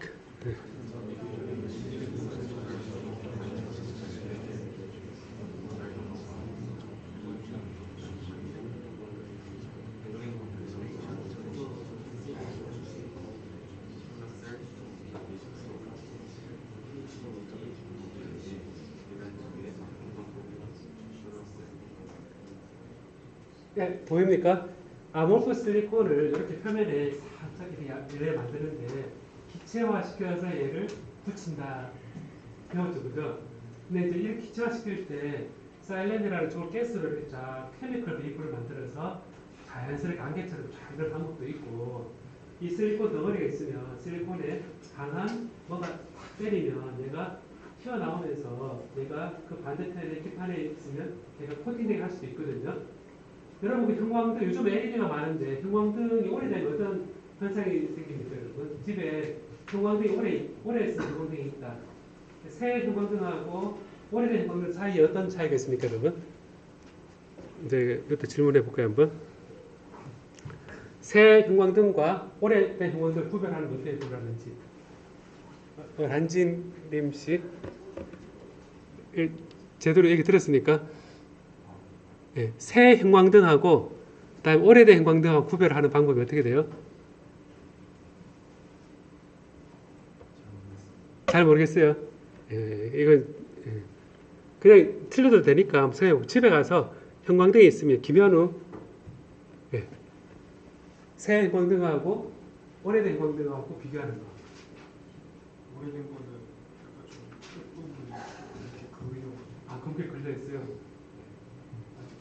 네, 보입니까? 아모퍼스 실리콘을 이렇게 표면에 살짝 이렇게 만드는데 기체화 시켜서 얘를 붙인다. 배웠죠, 그죠? 근데 이제 이렇게 기체화 시킬 때 사일렌이라는 좋은 가스를 이렇게 쫙 케미컬 베이퍼를 만들어서 자연스럽게 안개처럼 쫙 이런 방법도 있고 이 실리콘 덩어리가 있으면 실리콘에 강한 뭐가 탁 때리면 얘가 튀어나오면서 얘가 그 반대편에 기판에 있으면 얘가 코팅되게 할 수도 있거든요. 여러분 그 형광등 요즘 LED가 많은데 형광등이 오래되면 어떤 현상이 생깁니까 여러분? 집에 형광등이 오래 쓴 형광등이 있다. 새 형광등하고 오래된 형광등 사이에 어떤 차이가 있습니까 여러분? 이제 이것도 질문해 볼까요 한번? 새 형광등과 오래된 형광등을 구별하는 거 어떻게 구별하는지. 한진림 씨 제대로 얘기 들었습니까? 네, 새 형광등하고 그다음에 오래된 형광등하고 구별하는 방법이 어떻게 돼요? 잘 모르겠어요. 이건 그냥 틀려도 되니까 한번 생각해보고 집에 가서 형광등이 있으면 김현우 새 형광등하고 오래된 형광등하고 비교하는 거. 오래된 거는 약간 좀 끝부분이 이렇게 그을려. 검게 걸려 있어요.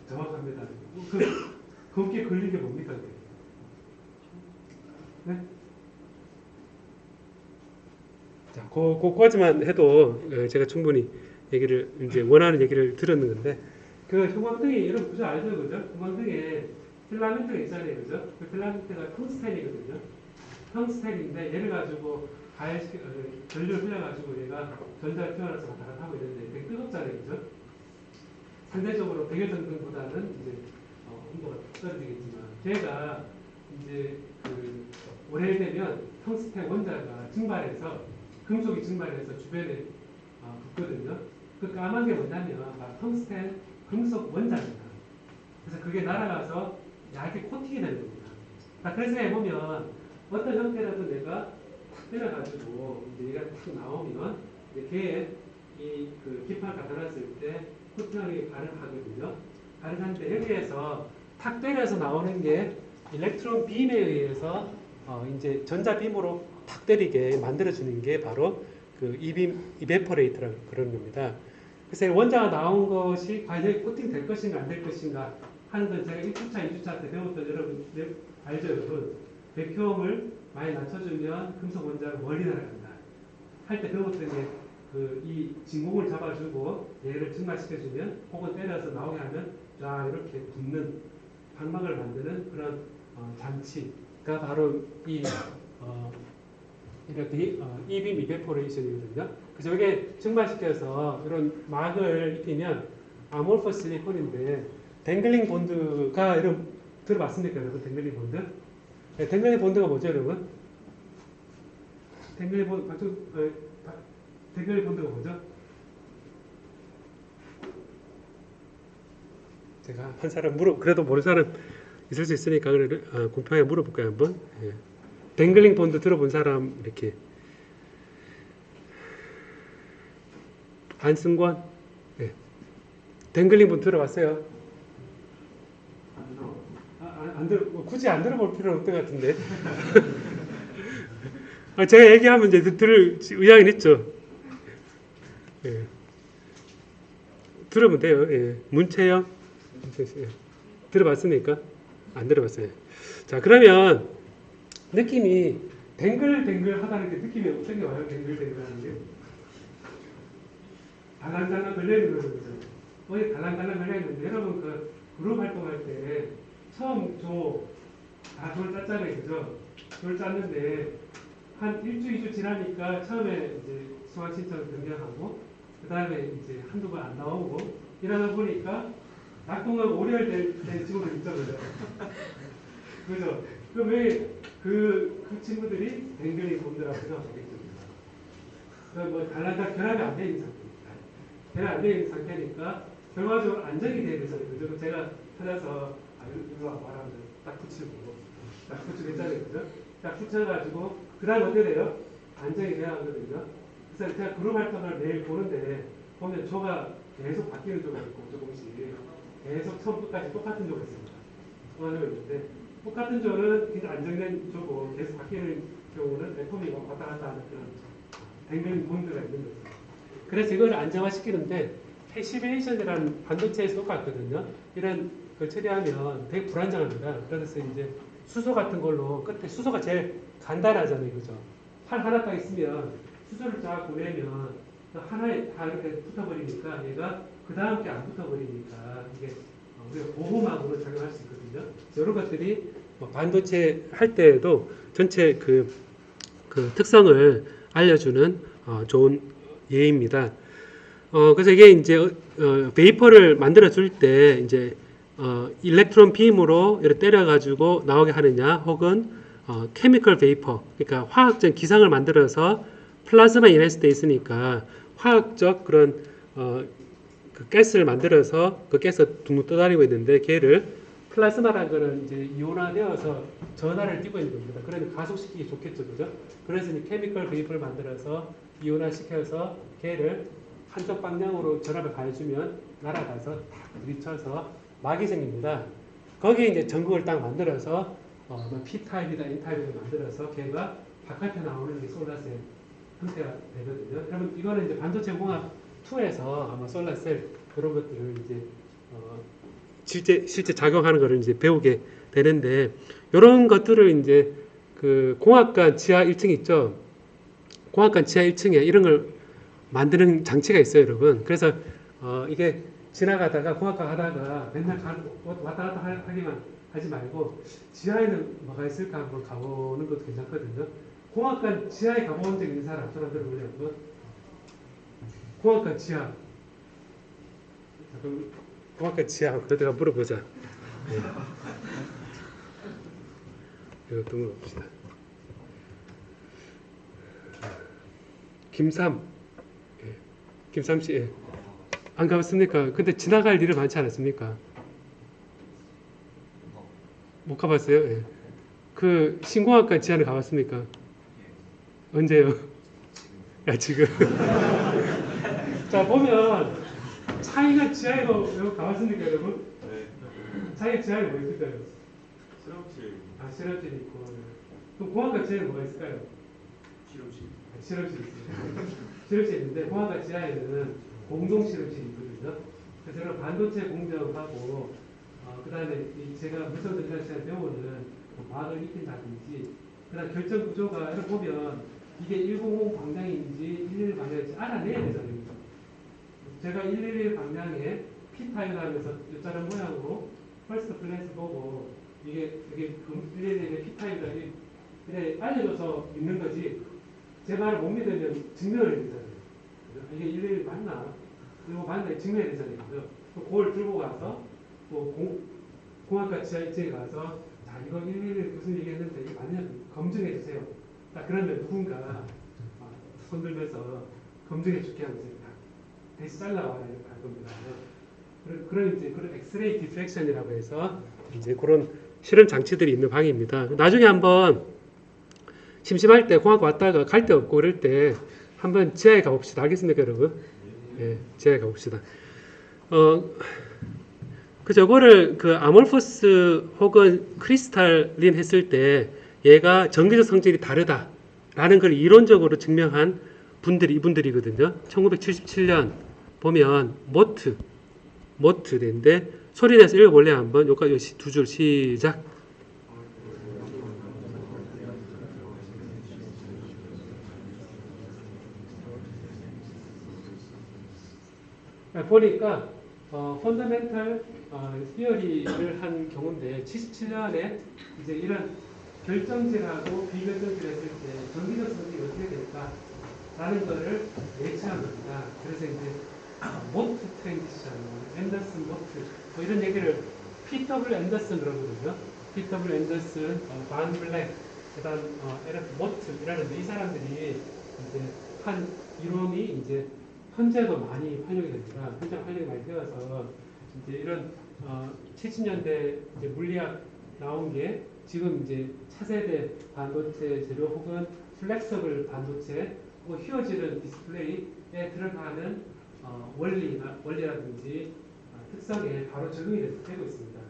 정확합니다. 검게 걸린 게 뭡니까? 네? 자, 그거까지만 해도 제가 충분히 얘기를 이제 원하는 얘기를 들었는 건데 그 형광등이 여러분 그죠 알죠, 그죠? 형광등에 필라멘트가 있잖아요, 그죠? 그 필라멘트가 텅스텐이거든요. 텅스텐인데 얘를 가지고 전류를 흘려가지고 얘가 전자를 태어나서 왔다 갔다 하고 있는데 되게 뜨겁잖아요, 그죠? 상대적으로 백열전등보다는 이제 온도가 떨어지겠지만 걔가 이제 오래되면 텅스텐 원자가 증발해서 금속이 증발해서 주변에 붙거든요. 그 까만 게 뭐냐면 텅스텐 금속 원자입니다. 그래서 그게 날아가서 얇게 코팅이 되는 겁니다. 그래서 해보면 어떤 형태라도 내가 탁 때려가지고 이제 얘가 탁 나오면 이렇게 그 기판 갖다 놨을 때 코팅하기 가능하거든요. 가능한데 여기에서 탁 때려서 나오는 게 일렉트론 빔에 의해서 이제 전자빔으로 탁 때리게 만들어주는 게 바로 그 이베퍼레이터라는 그런 겁니다. 그래서 원자가 나온 것이 과연 코팅 될 것인가 안 될 것인가 하는 건 제가 1주차, 2주차 때 배웠던 여러분 알죠, 여러분? 백효험을 많이 낮춰주면 금속 원자가 멀리 날아간다. 할 때 배웠던 게 이 진공을 잡아주고 얘를 증발시켜주면 혹은 때려서 나오게 하면 쫙 이렇게 붙는 방막을 만드는 그런 장치가 바로 이 이렇게 이빔 이베포레이션이거든요. 그래서 이게 증발시켜서 이런 막을 입히면 아몰퍼스 실리콘인데 댕글링 본드가 여러분 들어봤습니까, 여러분? 댕글링 본드? 네, 댕글링 본드가 뭐죠, 여러분? 댕글링 본드, 댕글링 본드가 뭐죠? 제가 한 사람 그래도 모르는 사람 있을 수 있으니까 공평하게 물어볼까요, 한번? 예. 댕글링 본드 들어본 사람 이렇게 안승권, 예. 댕글링 본드 들어봤어요? 굳이 안 들어볼 필요는 없던 것 같은데. 제가 얘기하면 이제 들을 의향은 있죠. 예. 들으면 돼요. 예. 문채영, 예. 들어봤습니까? 안 들어봤어요. 자, 그러면 느낌이 댕글댕글 하다는 게 느낌이 어떻게 와요? 댕글댕글 하는 게 달랑달랑 걸려있는 거죠. 거의 달랑달랑 걸려있는데 여러분 그 그룹 활동할 때 처음 다 돌 짰잖아요. 그죠? 돌 짰는데 한 1주, 2주 지나니까 처음에 이제 수강 신청을 변경하고 그 다음에 이제 한두 번 안 나오고 이러다 보니까 낙동강 5개월 된 친구들 있죠. 그죠? 그죠? 그럼 왜 그 친구들이 댕글링 본드라고 생각하겠죠? 뭐 달란다 결합이 안 돼 있는 상태입니다. 결합 안 돼 있는 상태니까 결과적으로 안정이 돼야 되잖아요. 그죠? 제가 찾아서 이거 말하면 딱 붙이고 있잖아요. 그죠? 딱 붙여가지고 그 다음 어떻게 돼요? 안정이 돼야 하거든요. 그래서 제가 그룹 활동을 매일 보는데 보면 조가 계속 바뀌는 조가 있고 조금씩 계속 처음부터까지 똑같은 조가 있습니다. 조가 있는데 똑같은 조는 굉장히 안정된 조고 계속 바뀌는 경우는 애톰이 왔다 갔다 하는 그런 댕글링 본드가 있는 거죠. 그래서 이걸 안정화시키는데 패시베이션이라는 반도체에서 똑같거든요. 이런 걸 처리하면 되게 불안정합니다. 그래서 이제 수소 같은 걸로 끝에 수소가 제일 간단하잖아요. 그죠? 팔 하나 딱 있으면 수소를 쫙 보내면 하나에 다 이렇게 붙어버리니까 얘가 그 다음 게 안 붙어버리니까 이게 우리가 보호막으로 작용할 수 있거든요. 이런 것들이 반도체 할 때에도 전체 그 특성을 알려주는 좋은 예입니다. 그래서 이게 이제 베이퍼를 만들어 줄 때 이제 일렉트론 빔으로 이렇게 때려가지고 나오게 하느냐, 혹은 케미컬 베이퍼, 그러니까 화학적 기상을 만들어서 플라즈마 인했을 때 있으니까 화학적 그런 그 가스를 만들어서 그 가스가 둥둥 떠다니고 있는데 걔를 플라즈마라는 거는 이제 이온화되어서 전하를 띠고 있는 겁니다. 그러면 가속시키기 좋겠죠, 그죠? 그래서 이제 케미컬 베이퍼를 만들어서 이온화시켜서 걔를 한쪽 방향으로 전압을 가해주면 날아가서 탁 부딪혀서 막이 생깁니다. 거기에 이제 전극을 딱 만들어서 P타입이다, N타입을 만들어서 걔가 바깥에 나오는 게 솔라셀 형태가 되거든요. 그러면 이거는 이제 반도체 공학 2에서 아마 솔라셀 그런 것들을 이제 실제 작용하는 거를 이제 배우게 되는데, 이런 것들을 이제 그 공학관 지하 1층 있죠. 공학관 지하 1층에 이런 걸 만드는 장치가 있어요, 여러분. 그래서 이게 지나가다가 공학과 하다가 맨날 왔다 갔다 하기만 하지 말고 지하에는 뭐가 있을까 한번 가보는 것도 괜찮거든요. 공학관 지하에 가본 적 있는 사람 손 한번 들어보세요. 한번. 공학관 지하. 그럼 공학관 지하 그때가 물어보자. 네. 이것도 물어봅시다. 김삼. 예. 김삼 씨. 예. 안 가봤습니까? 근데 지나갈 일은 많지 않았습니까? 못 가봤어요? 예. 그 신공학과 지하는 가봤습니까? 언제요? 야, 지금. 자, 보면 차이가 지하에 가봤습니까, 여러분? 네. 차이 지하에 뭐 있을까요? 실험실, 실험실이 있고. 그럼 공학과 지하에 뭐가 있을까요? 실험실. 실험실 있어요. 실험실 있는데 공학과 지하에는 공동 실험실이 있거든요. 그래서 반도체 공정하고 그다음에 제가 물성 전자 시간에 배우는 막을 익힌다든지, 그다음 결정 구조가 이렇게 보면 이게 100 방향인지 111 방향인지 알아내야 되잖아요. 제가 111 방향에 P 타입 하면서 이자른 모양으로 퍼스트 플레이스 보고 이게 111의 P 타입이다 이래 알려줘서 믿는 거지. 제 말을 못 믿으면 증명을 해야 되잖아요. 이게 111 맞나? 이거 맞나? 증명해야 되잖아요. 그걸 들고 가서 또 공학과 지하에 가서 자 이거 111 무슨 얘기했는데 이게 맞냐 검증해 주세요. 딱 그러면 누군가 손 들면서 검증해 줄게 하면서 대시 잘라와야 할 겁니다. 그런 이제 그런 엑스레이 디프렉션이라고 해서 이제 그런 실험 장치들이 있는 방입니다. 나중에 한번 심심할 때 공학 왔다가 갈 데 없고 그럴 때 한번 지하에 가봅시다. 알겠습니까, 여러분? 예, 지하에 가봅시다. 그 저거를 그 아몰포스 혹은 크리스탈린 했을 때 얘가 전기적 성질이 다르다라는 걸 이론적으로 증명한 분들이 이분들이거든요. 1977년 보면 모트인데 소리 내서 읽어볼래요 한번? 여기까지 두 줄 시작. 보니까 펀더멘탈 티어리를 한 경우인데 77년에 이제 이런 결정질하고 비결정질 했을 때 전기적 성질이 어떻게 될까라는 거를 예측한 겁니다. 그래서 이제 모트 트랜지션, 앤더슨 모트 뭐 이런 얘기를 P.W. 앤더슨 그러거든요. P.W. 앤더슨, 반 블랙, 그다음 에르프 모트 이라는데 이 사람들이 이제 한 이론이 이제 현재도 많이 활용이 됩니다. 현재 활용이 많이 되어서 이제 이런 70년대 이제 물리학 나온 게 지금 이제 차세대 반도체 재료 혹은 플렉서블 반도체 혹은 휘어지는 디스플레이에 들어가는 원리라든지 특성에 바로 적용이 되고 있습니다.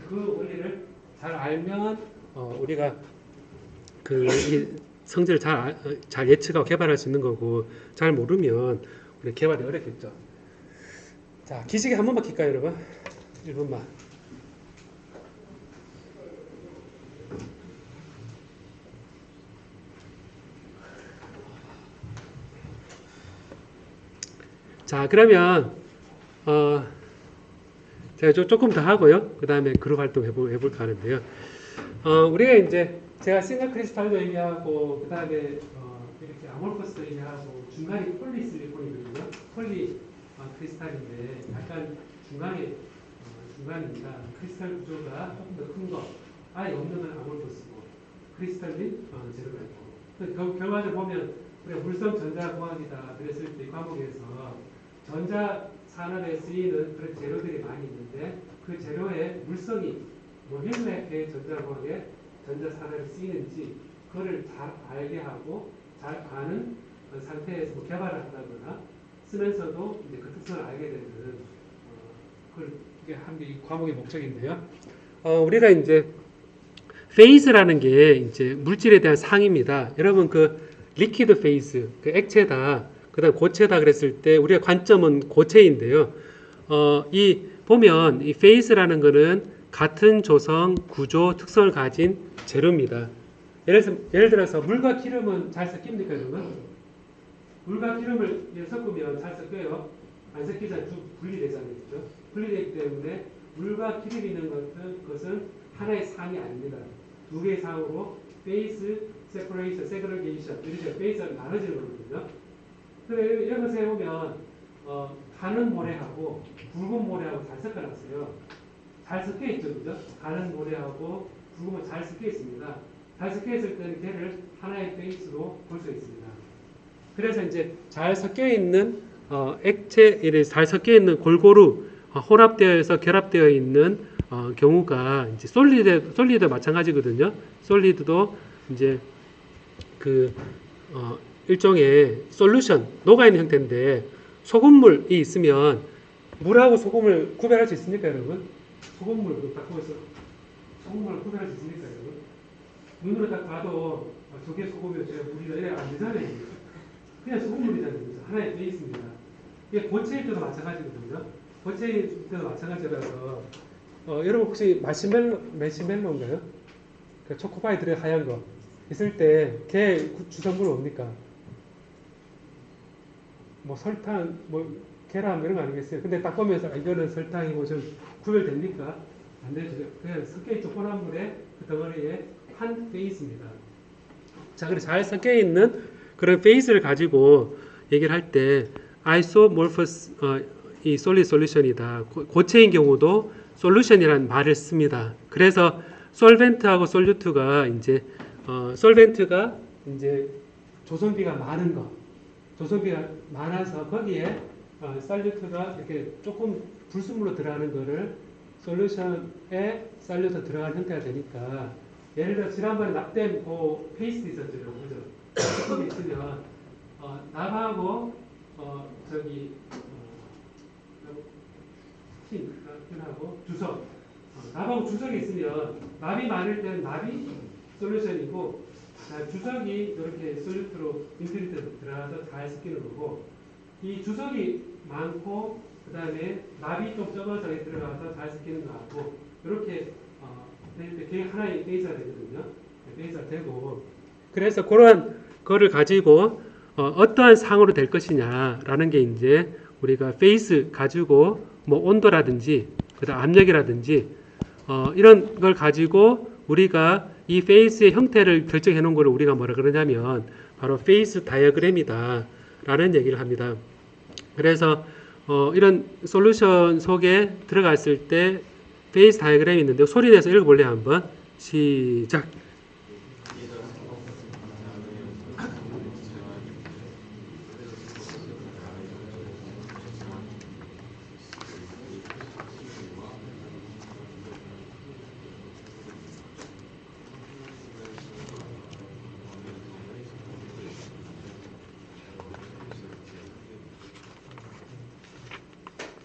그 원리를 잘 알면 우리가 이 성질을 잘 예측하고 개발할 수 있는 거고 잘 모르면 우리 개발이 어렵겠죠. 자, 기지개 한 번만 킬까요, 여러분? 1분만. 자, 그러면 제가 조금 더 하고요. 그 다음에 그룹 활동 해볼까 하는데요. 우리가 이제 제가 싱글 크리스탈도 얘기하고 그 다음에 이렇게 아몰포스도 얘기하고 중간에 폴리실리콘이거든요. 폴리 크리스탈인데 약간 중간입니다. 크리스탈 구조가 조금 더 큰 거, 아예 없는 건 아몰포스고 크리스탈린 제로가 있고. 결과를 보면 우리가 물성 전자공학이다 그랬을 때 과목에서 전자 산업에 쓰이는 그런 재료들이 많이 있는데 그 재료의 물성이 얼마나 전자공학의 전자 산업에 쓰이는지 그거를 잘 알게 하고 잘 아는 상태에서 개발을 한다거나 쓰면서도 이제 그 특성을 알게 되는 그게 한 게 이 과목의 목적인데요. 우리가 이제 페이즈라는 게 이제 물질에 대한 상입니다. 여러분 그 리퀴드 페이즈, 그 액체다, 그다음 고체다 그랬을 때 우리가 관점은 고체인데요. 보면 이 페이즈라는 거는 같은 조성, 구조, 특성을 가진 재료입니다. 예를 들어서 물과 기름은 잘 섞입니까, 여러분? 물과 기름을 섞으면 잘 섞여요. 안 섞이잖아요. 분리되잖아요, 그죠? 분리되기 때문에 물과 기름이 있는 것은 하나의 상이 아닙니다. 두 개의 상으로 페이스, 세퍼레이션, 세그레게이션 이렇게 페이스가 나눠지는 거거든요. 그래 이런 것을 해보면 가는 모래하고 붉은 모래하고 잘 섞어놨어요. 잘 섞여 있죠, 그죠? 가는 모래하고 붉은 모래 잘 섞여 있습니다. 잘 섞여 있을 때는 걔를 하나의 페이스로 볼 수 있습니다. 그래서 이제 잘 섞여 있는 액체에 잘 섞여 있는 골고루 혼합되어서 결합되어 있는 경우가 이제 솔리드 마찬가지거든요. 솔리드도 이제 그 일종의 솔루션 녹아 있는 형태인데 소금물이 있으면 물하고 소금을 구별할 수 있습니까, 여러분? 소금물 딱 보면서 소금물을 구별할 수 있습니까, 여러분? 눈으로 딱 봐도 저게 소금이고 저게 물이다 이래 안 되잖아요. 그냥 소금물이잖아요. 하나에 되어 있습니다. 이게 고체일 때도 마찬가지거든요. 고체일 때도 마찬가지라서 여러분 혹시 마시멜로인가요? 그 초코파이 들어 하얀 거 있을 때 걔 주성분은 뭡니까? 뭐 설탕, 뭐 계란 이런 거 아니겠어요? 근데 딱 보면서 이거는 설탕이고 좀 구별됩니까? 안 되죠. 그냥 섞여있죠. 혼합 물에 그 덩어리에 한 페이스입니다. 자, 그래서 잘 섞여있는 그런 페이스를 가지고 얘기를 할 때 isomorphous 이 solid solution이다. 고체인 경우도 solution이라는 말을 씁니다. 그래서 솔벤트하고 솔루트가 이제 솔벤트가 이제 조성비가 많은 거, 조성비가 많아서 거기에 솔루트가 이렇게 조금 불순물로 들어가는 거를 솔루션에 솔루트 들어가는 형태가 되니까 예를 들어 지난번에 납땜 그 페이스트 있었죠, 그죠? 그게 있으면 납하고 저기 틴하고 주석, 납하고 주석이 있으면 납이 많을 때는 납이 솔루션이고 주석이 이렇게 솔루트로 인트리트 들어가서 잘 섞이는 거고 이 주석이 많고 그 다음에 납이 좀 적어서 들어가서 잘 섞이는 거하고 이렇게 그게 하나의 베이스가 되거든요. 베이스가 되고 그래서 그런 거를 가지고 어떠한 상으로 될 것이냐라는 게 이제 우리가 페이스 가지고 뭐 온도라든지 그다음 압력이라든지 이런 걸 가지고 우리가 이 페이스의 형태를 결정해 놓은 거를 우리가 뭐라 그러냐면 바로 페이스 다이어그램이다 라는 얘기를 합니다. 그래서 이런 솔루션 속에 들어갔을 때 페이스 다이어그램이 있는데 소리 내서 읽어볼래요 한번 시작.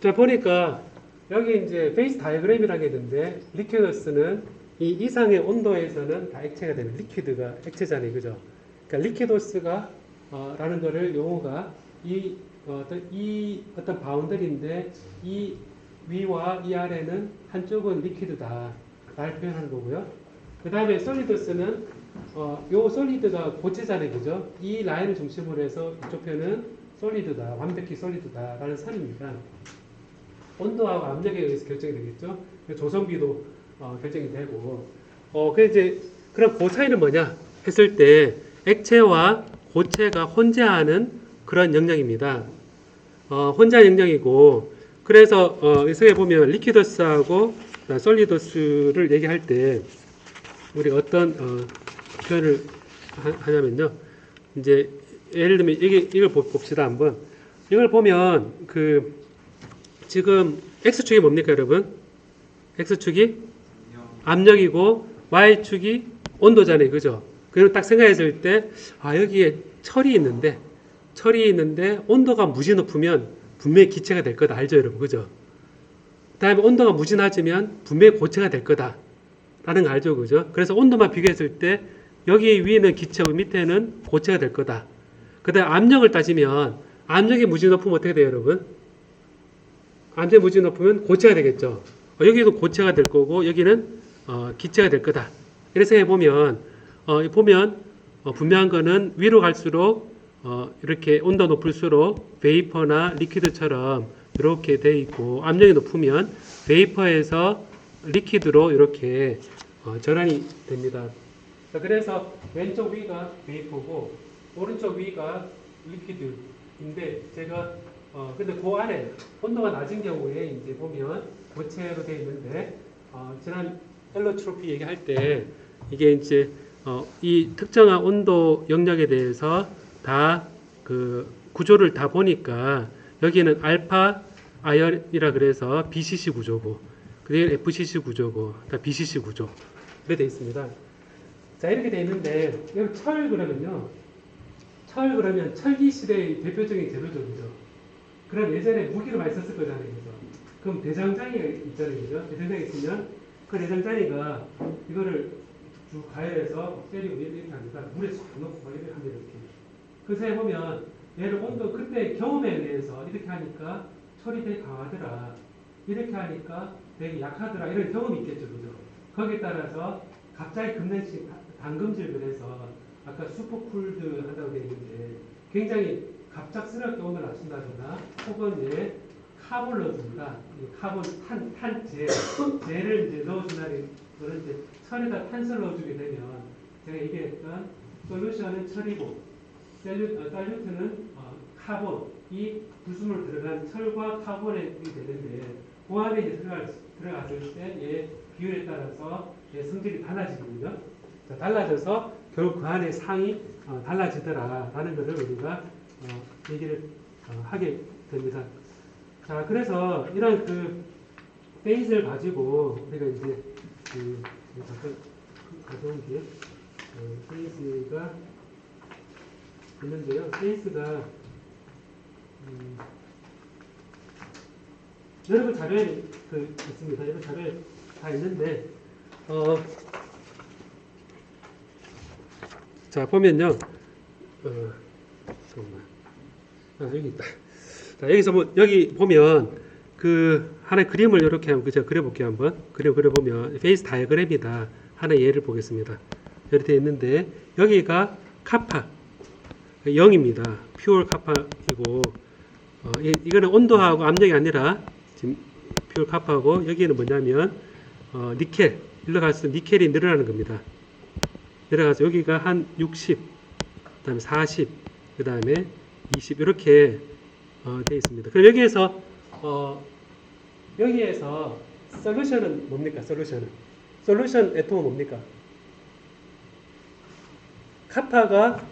자 보니까 여기 이제 페이스 다이어그램이라고 했는데 리퀴더스는 이 이상의 온도에서는 다 액체가 되는 리퀴드가 액체잖아요, 그죠? 그러니까 리퀴도스가 라는 거를 용어가 이 어떤 바운더리인데 이 위와 이 아래는 한쪽은 리퀴드다 를 표현하는 거고요. 그 다음에 솔리드스는 요 솔리드가 고체잖아요, 그죠? 이 라인을 중심으로 해서 이쪽 편은 솔리드다, 완벽히 솔리드다 라는 선입니다. 온도하고 압력에 의해서 결정이 되겠죠. 조성비도 결정이 되고. 그 이제 그럼 그 차이는 뭐냐 했을 때 액체와 고체가 혼재하는 그런 영역입니다. 혼재 영역이고 그래서 여기서 보면 리퀴더스하고 솔리더스를 얘기할 때 우리 어떤 표현을 하냐면요. 이제 예를 들면 이걸 봅시다 한번. 이걸 보면 지금 X축이 뭡니까 여러분? X축이 압력이고 Y축이 온도잖아요. 그죠? 그리고 딱 생각했을 때 여기에 철이 있는데 온도가 무지 높으면 분명히 기체가 될 거다. 알죠 여러분? 그죠? 그 다음에 온도가 무지 낮으면 분명히 고체가 될 거다. 라는 거 알죠? 그죠? 그래서 온도만 비교했을 때 여기 위에는 기체고 밑에는 고체가 될 거다. 그 다음에 압력을 따지면 압력이 무지 높으면 어떻게 돼요 여러분? 압력이 무지 높으면 고체가 되겠죠. 여기도 고체가 될 거고 여기는 기체가 될 거다. 이래서 해보면 분명한 거는 위로 갈수록 이렇게 온도 높을수록 베이퍼나 리퀴드처럼 이렇게 돼 있고 압력이 높으면 베이퍼에서 리퀴드로 이렇게 전환이 됩니다. 그래서 왼쪽 위가 베이퍼고 오른쪽 위가 리퀴드인데 제가 근데 그 안에 온도가 낮은 경우에 이제 보면 고체로 되어 있는데 지난 엘로트로피 얘기할 때 이게 이제 이 특정한 온도 영역에 대해서 다 구조를 다 보니까 여기는 알파 아연이라 그래서 BCC 구조고 그다음에 FCC 구조고 다 BCC 구조 이렇게 되어 있습니다. 자 이렇게 되어 있는데 여기 철 그러면 철기 시대의 대표적인 재료죠, 그죠? 그럼 예전에 무기를 많이 썼을 거잖아요, 그죠? 그럼 대장장이가 있잖아요, 그죠? 대장장이 있으면 그 대장장이가 이거를 쭉 가열해서 때리고 이렇게 합니다. 물에 쏙 넣고 이렇게 합니다, 이렇게. 그래서 해보면 얘를 온도 그때 경험에 의해서 이렇게 하니까 철이 되게 강하더라. 이렇게 하니까 되게 약하더라 이런 경험이 있겠죠, 그죠? 거기에 따라서 갑자기 급냉식 담금질 그래서 아까 슈퍼쿨드 한다고 되어 있는데 굉장히 갑작스럽게 온도를 낮춘다거나 혹은 이제 카본 넣어줍니다. 이 카본 탄재를 이제 넣어준다는 그런 이제 철에다 탄소를 넣어주게 되면 제가 얘기했던 솔루션은 철이고 살루트는 카본 이 불순물 들어간 철과 카본이 되는데 그 안에 이제 들어갔을 때의 비율에 따라서 성질이 달라지거든요. 자, 달라져서 결국 그 안에 상이 달라지더라라는 것을 우리가 얘기를 하게 됩니다. 자, 그래서 이런 그 페이스를 가지고 우리가 이제 잠깐 가져온 게 페이스가 있는데요. 페이스가 여러분 자료에 있습니다. 여러분 자료에 다 있는데 자 보면요. 잠깐만. 여기 있다. 자, 여기 보면 그 하나의 그림을 이렇게 한번 제가 그려볼게요. 한번 그려보면 페이스 다이어그램이다. 하나의 예를 보겠습니다. 이렇게 되어 있는데 여기가 카파 0입니다. 퓨얼 카파이고 이거는 온도하고 압력이 아니라 지금 퓨얼 카파고 여기는 뭐냐면 니켈 일로 갈수록 니켈이 늘어나는 겁니다. 내려가서 여기가 한 60, 그 다음에 40, 그 다음에 20 이렇게 되어 있습니다. 그럼 여기에서 솔루션은 뭡니까? 솔루션 애톰은 뭡니까? 카파가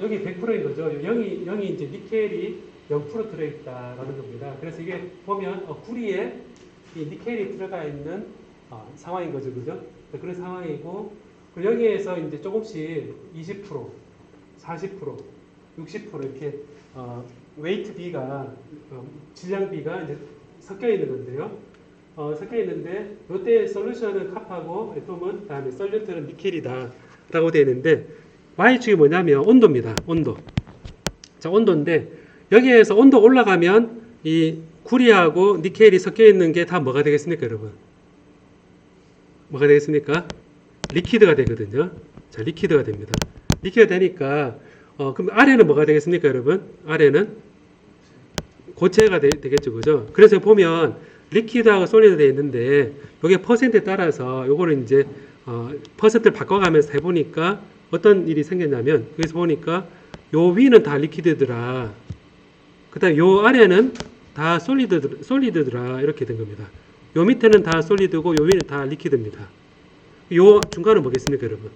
여기 100%인 거죠. 0이 이제 니켈이 0% 들어있다라는 겁니다. 그래서 이게 보면 구리에 이 니켈이 들어가 있는 상황인 거죠, 그죠? 그런 상황이고 여기에서 이제 조금씩 20%, 40%, 60% 이렇게 웨이트 B가 질량 B가 이제 섞여 있는 건데요. 섞여 있는데 이때 솔루션은 카파고 애톰은 다음에 솔루트는 니켈이다라고 되어 있는데 Y축이 뭐냐면 온도입니다. 온도. 자, 온도인데 여기에서 온도 올라가면 이 구리하고 니켈이 섞여 있는 게 다 뭐가 되겠습니까, 여러분? 뭐가 되겠습니까? 리퀴드가 되거든요. 자, 리퀴드가 됩니다. 리퀴드가 되니까 그럼 아래는 뭐가 되겠습니까, 여러분? 아래는 고체가 되겠죠, 그죠? 그래서 보면 리퀴드하고 솔리드 되어 있는데 이게 퍼센트에 따라서 요거를 이제 퍼센트를 바꿔가면서 해보니까 어떤 일이 생겼냐면 여기서 보니까 요 위는 다 리퀴드더라. 그다음 요 아래는 다 솔리드더라 이렇게 된 겁니다. 요 밑에는 다 솔리드고 요 위는 다 리퀴드입니다. 요 중간은 뭐겠습니까, 여러분?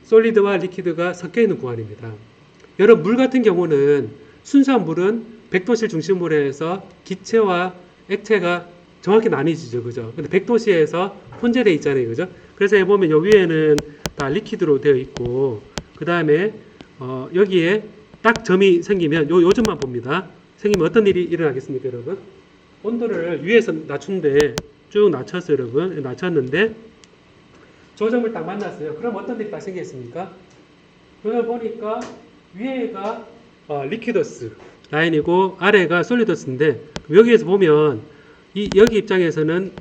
솔리드와 리퀴드가 섞여 있는 구간입니다. 여러분 물 같은 경우는 순수한 물은 100도실 중심물에서 기체와 액체가 정확히 나뉘지죠, 그죠? 근데 100도씨에서 혼재되어 있잖아요, 그죠? 그래서 보면 요 위에는 다 리퀴드로 되어 있고 그 다음에 여기에 딱 점이 생기면 요 점만 봅니다. 생기면 어떤 일이 일어나겠습니까, 여러분? 온도를 위에서 낮춘데 쭉 낮췄어요, 여러분. 낮췄는데 조점을 딱 만났어요. 그럼 어떤 일이 딱 생겼습니까? 그걸 보니까 위에가 리퀴더스 라인이고 아래가 솔리더스인데 여기에서 보면 여기 입장에서는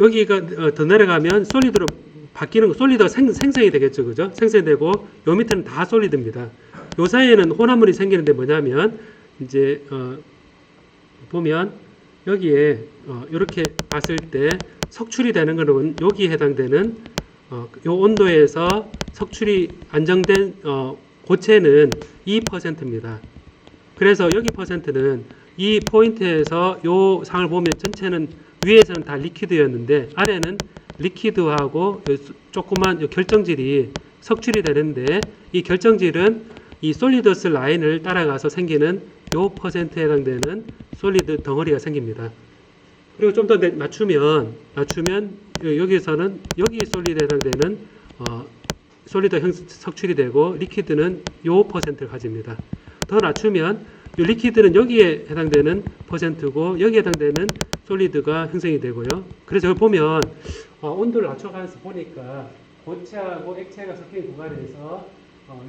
여기가 더 내려가면 솔리드로 바뀌는 거, 솔리드가 생성이 되겠죠, 그죠? 생성되고 요 밑에는 다 솔리드입니다. 요 사이에는 혼합물이 생기는데 뭐냐면 이제 보면 여기에 이렇게 봤을 때 석출이 되는 거는 여기에 해당되는 요 온도에서 석출이 안정된 고체는 2%입니다. 그래서 여기 퍼센트는 이 포인트에서 요 상을 보면 전체는 위에서는 다 리퀴드였는데 아래는 리퀴드하고 조그만 결정질이 석출이 되는데 이 결정질은 이 솔리더스 라인을 따라가서 생기는 요 퍼센트에 해당되는 솔리드 덩어리가 생깁니다. 그리고 좀 더 낮추면 여기서는 여기 솔리드에 해당되는 솔리드 석출이 되고 리퀴드는 요 퍼센트를 가집니다. 더 낮추면 이 리퀴드는 여기에 해당되는 퍼센트고 여기에 해당되는 솔리드가 형성이 되고요. 그래서 여기 보면 온도를 낮춰가면서 보니까 고체하고 액체가 섞인 구간에서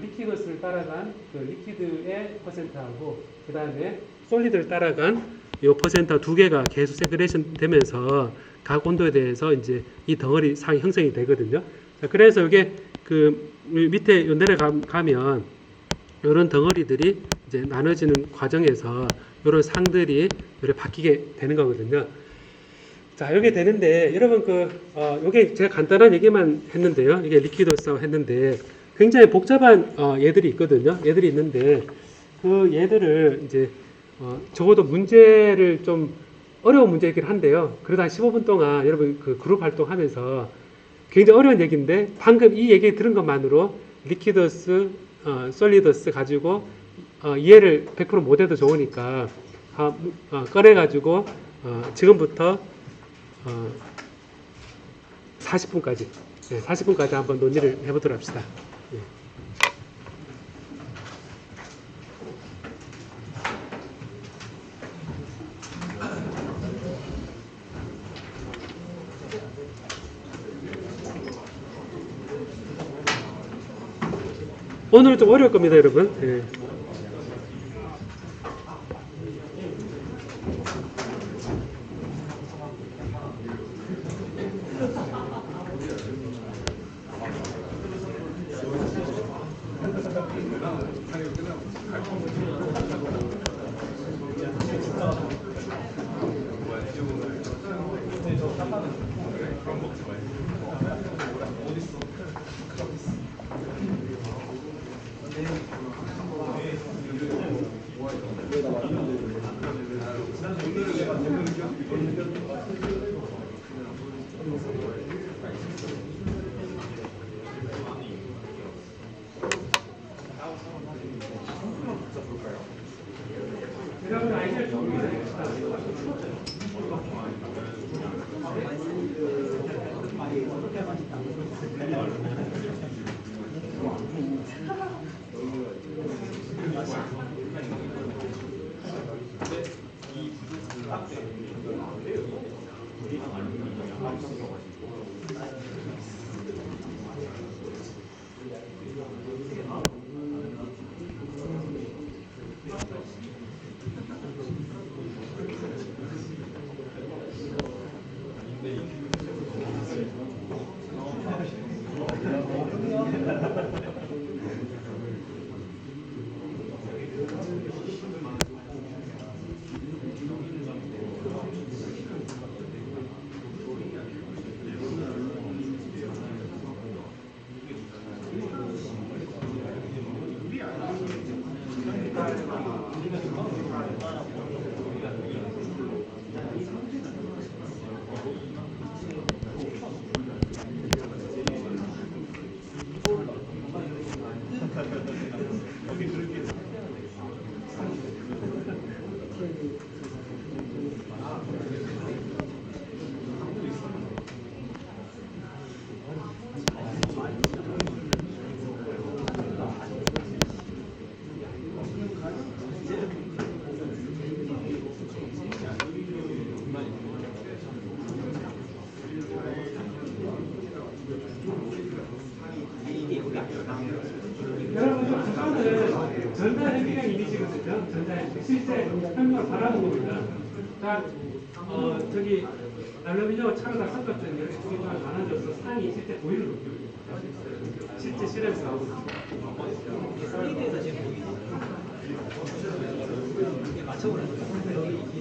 리퀴드를 따라간 그 리퀴드의 퍼센트하고 그 다음에 솔리드를 따라간 이 퍼센트 두 개가 계속 세그레이션 되면서 각 온도에 대해서 이제 이 덩어리 상이 형성이 되거든요. 자, 그래서 이게 그 밑에 요 내려가면 이런 덩어리들이 이제 나눠지는 과정에서 이런 상들이 이렇게 바뀌게 되는 거거든요. 자, 이게 되는데 여러분 요게 제가 간단한 얘기만 했는데요. 이게 리퀴드스라고 했는데 굉장히 복잡한 얘들이 있거든요. 얘들이 있는데 그 얘들을 이제 적어도 문제를 좀 어려운 문제이긴 한데요. 그러다 한 15분 동안 여러분 그 그룹 활동하면서 굉장히 어려운 얘기인데 방금 이 얘기 들은 것만으로 리퀴드스, 솔리더스 가지고 이해를 100% 못해도 좋으니까 꺼내가지고 지금부터 40분까지 40분까지 한번 논의를 해보도록 합시다. 예. 오늘은 좀 어려울 겁니다, 여러분. 예. 여러분 아이디어 좀 여러분 그거는 전자현미경 이미지거든요. 전자현미경 실제 현미경 바라본 겁니다. 자, 저기 알루미늄 차로다 섞었더니 이렇게 두 개 다 나눠져서 상이 실제 보이는 거죠. 실제 실험에서 나오고 있습니다. 슬리드에서 지금 보이지? 이게 맞춰보는 거예요.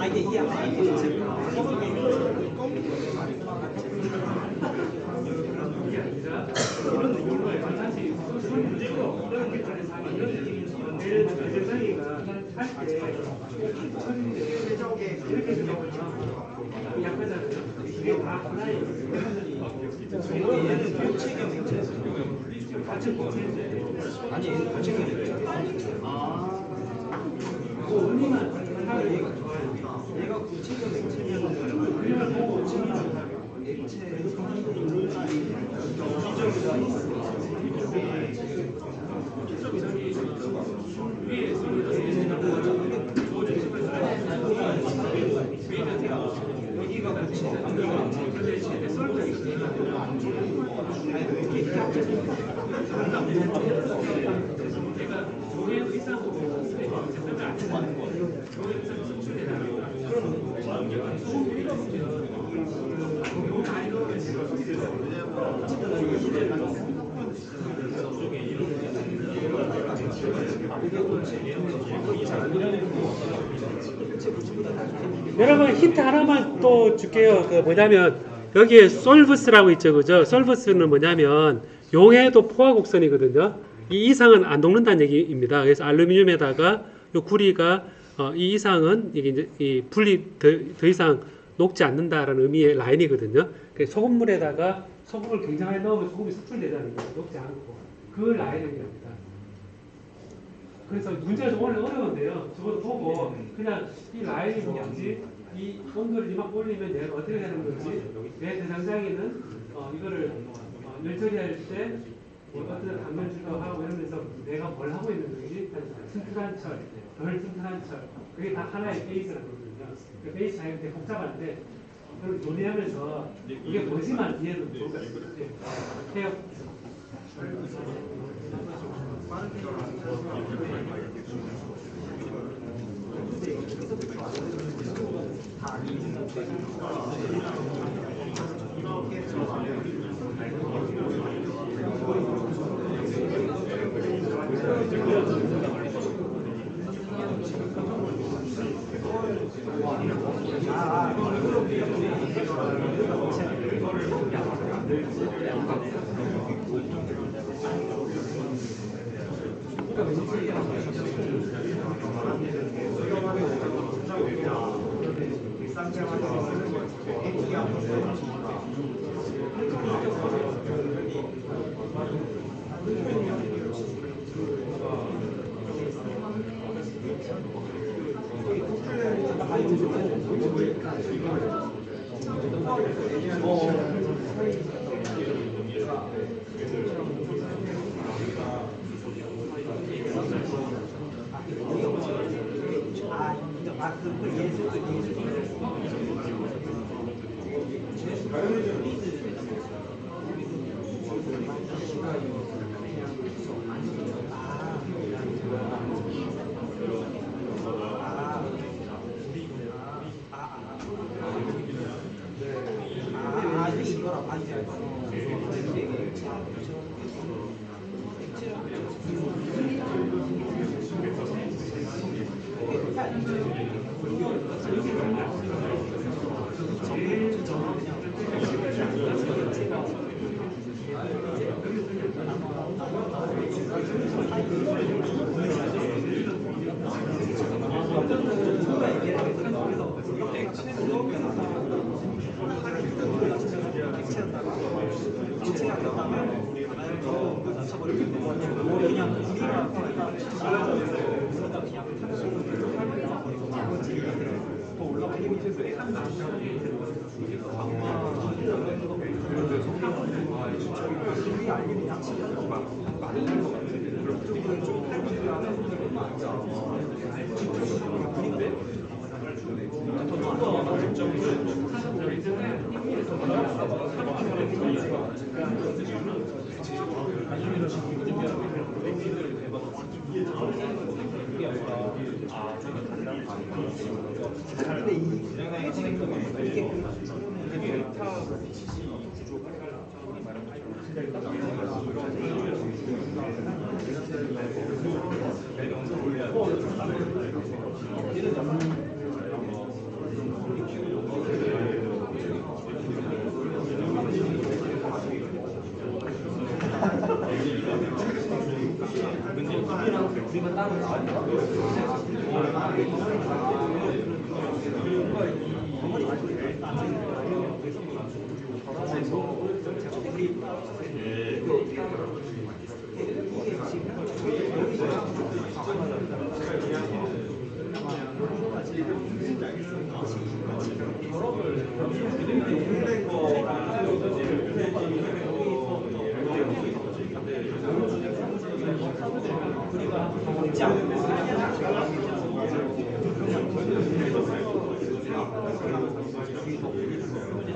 이게 이해 안 아니 얘는 고체계획. 얘가 고체계획 여러분 힌트 하나만 또 줄게요. 그 뭐냐면 여기에 솔브스라고 있죠, 그죠? 솔브스는 뭐냐면 용해도 포화곡선이거든요. 이 이상은 안 녹는다는 얘기입니다. 그래서 알루미늄에다가 요 구리가 이 이상은 이게 이제 이 분리 더 이상 녹지 않는다라는 의미의 라인이거든요. 그래서 소금물에다가 소금을 굉장히 넣으면 소금이 수출되잖아요. 녹지 않고 그 라인을 얘기합니다. 그래서 문제가 좀 어려운데요. 저거 보고 그냥 이 라인이 뭐지? 이 온도를 이만큼 올리면 내가 어떻게 되는 건지 내 대장장이는 이거를 열 처리할 때 어떤 당면 주도하고 이러면서 내가 뭘 하고 있는 건지 튼튼한 철, 덜 튼튼한 철 그게 다 하나의 베이스라고 그러거든요. 그 베이스 자체가 되게 복잡한데 그걸 논의하면서 이게 뭐지만 이해도 좋을 것 같아요. 해요. 우리만 따로 나오니까.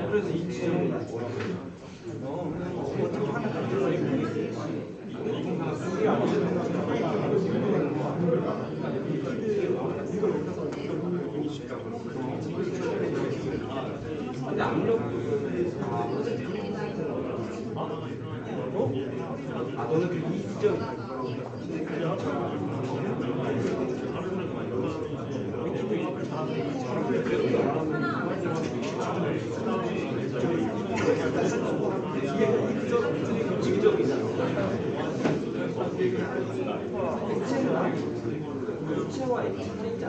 그래서 이 지점이 근데 압력 너는 그 이점 액체와 액체 있지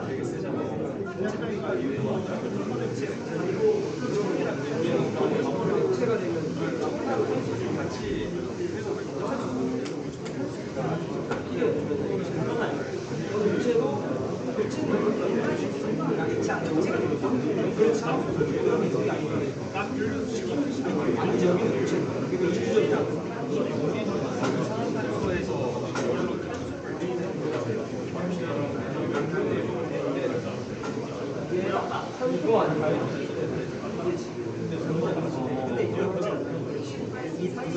액체가 되면 같이 액체로 액체 안에 액체가 되면 그렇지 그러면 여기 아니지 여기는 액체 여기는 주점이야. 이거 아닌가요? 근데 이 사이에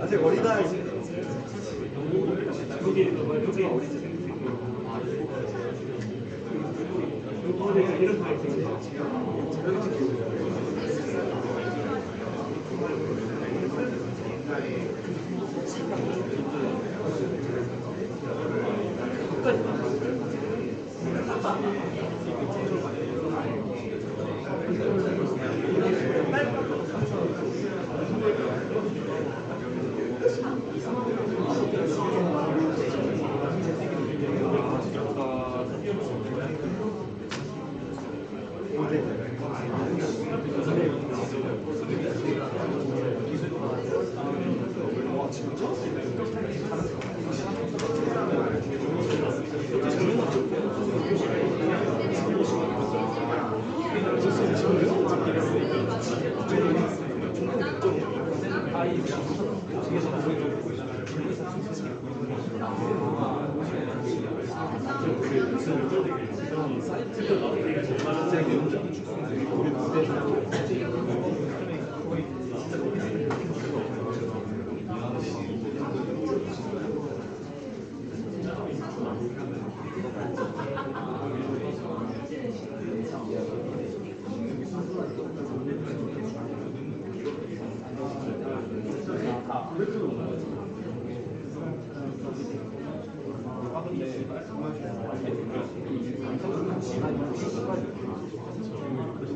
아직 어리다.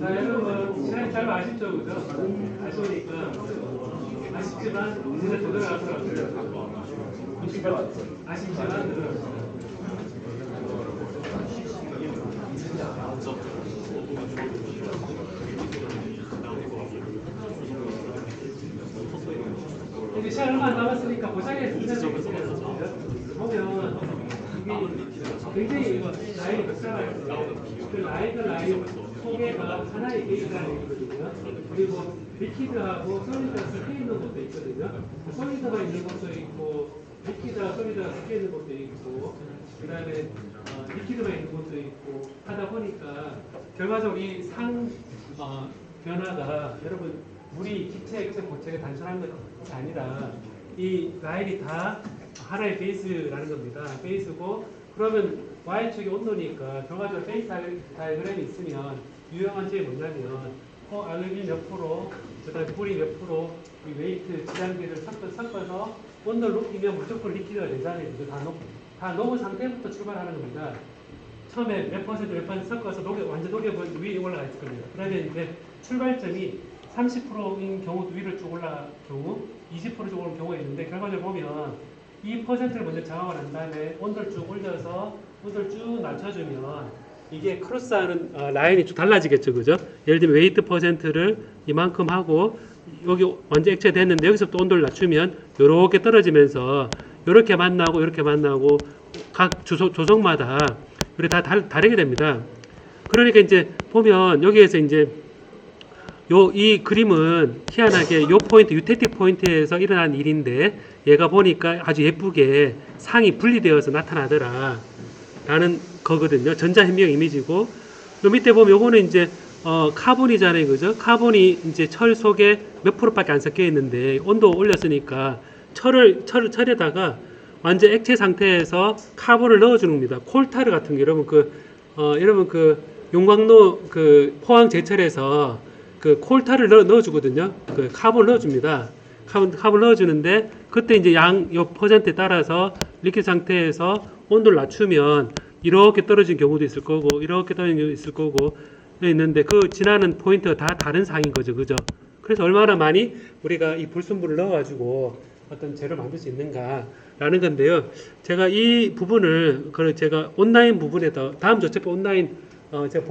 자, 여러분, 시간이 잘 아시죠? 그죠? 아시니까 아쉽지만 진짜 되돌아가더라고요. 아쉽지만 되돌아가더라고요. 이제 시간 얼마 안 남았으니까 보상에 드리는 보면 이게 굉장히 라인이 복잡해요. 그 라인 소개가 하나의 게이트라는 얘기거든요. 그리고 리퀴드하고 솔리드가 섞여 있는 것도 있거든요. 솔리드가 있는 것도 있고 리퀴드와 솔리드가 섞여 있는 것도 있고 그 다음에 리퀴드가 있는 것도 있고 하다 보니까 결과적으로 이 변화가 여러분 물이 기체, 액체, 고체가 단순한 것이 아니라 이 라인이 다 하나의 베이스라는 겁니다. 베이스고 그러면 Y축이 온도니까 결과적으로 베이스 다이어그램이 있으면 유용한 점이 뭐냐면 알루미늄 몇 프로, 그 다음에 물이 몇 프로, 이 웨이트, 지단계를 섞어서 온도를 높이면 무조건 리퀴드가 되잖아요. 다 녹은 상태부터 출발하는 겁니다. 처음에 몇 퍼센트 섞어서 완전 녹여버리면 위에 올라가 있을 겁니다. 그러면 이제 출발점이 30%인 경우도 위로 쭉 올라갈 경우, 20% 쭉 오는 경우가 있는데 결과적으로 보면 이 퍼센트를 먼저 정하고 난 다음에 온도를 쭉 올려서 온도를 쭉 낮춰주면 이게 크로스하는 라인이 좀 달라지겠죠, 그죠? 예를 들면 웨이트 퍼센트를 이만큼 하고 여기 완전 액체 됐는데 여기서부터 온도를 낮추면 이렇게 떨어지면서 이렇게 만나고 각 조성마다 이렇게 다 다르게 됩니다. 그러니까 이제 보면 여기에서 이제 이 그림은 희한하게 요 포인트, 유태틱 포인트에서 일어난 일인데 얘가 보니까 아주 예쁘게 상이 분리되어서 나타나더라 라는 거거든요. 전자현미경 이미지고 요 밑에 보면 요거는 이제 카본이잖아요, 그죠? 카본이 이제 철 속에 몇 프로밖에 안 섞여 있는데 온도 올렸으니까 철에다가 완전 액체 상태에서 카본을 넣어주는 겁니다. 콜타르 같은 게 여러분 그 용광로 그 포항 제철에서 그 콜타를 넣어주거든요. 그 카본을 넣어줍니다. 카본 넣어주는데 그때 이제 요 퍼센트에 따라서 리퀴드 상태에서 온도를 낮추면 이렇게 떨어진 경우도 있을 거고 이렇게 떨어진 경우도 있을 거고 있는데 그 지나는 포인트가 다 다른 상인 거죠, 그죠? 그래서 얼마나 많이 우리가 이 불순물을 넣어가지고 어떤 재료를 만들 수 있는가라는 건데요. 제가 이 부분을 제가 온라인 부분에다 다음 저체표 온라인 제가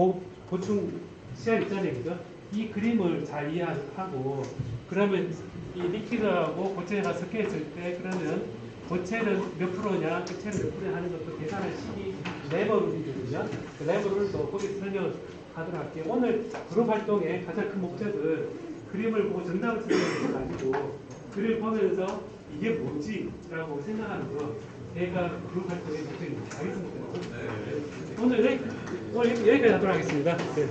보충 시간 있잖아요, 그죠? 이 그림을 잘 이해하고 그러면 이 리퀴드하고 고체가 섞여 있을 때 그러면 고체는 몇 프로냐, 액체는 몇 프로냐 하는 것도 계산할 식이 레버룰이거든요. 그 레버룰도 거기서 설명을 하도록 할게요. 오늘 그룹 활동의 가장 큰 목적은 그림을 보고 정답을 찾는 게 아니고 그림을 보면서 이게 뭐지? 라고 생각하는 거. 얘가 그룹 활동의 목적입니다. 알겠습니까? 네. 오늘 여기까지 하도록 하겠습니다. 네.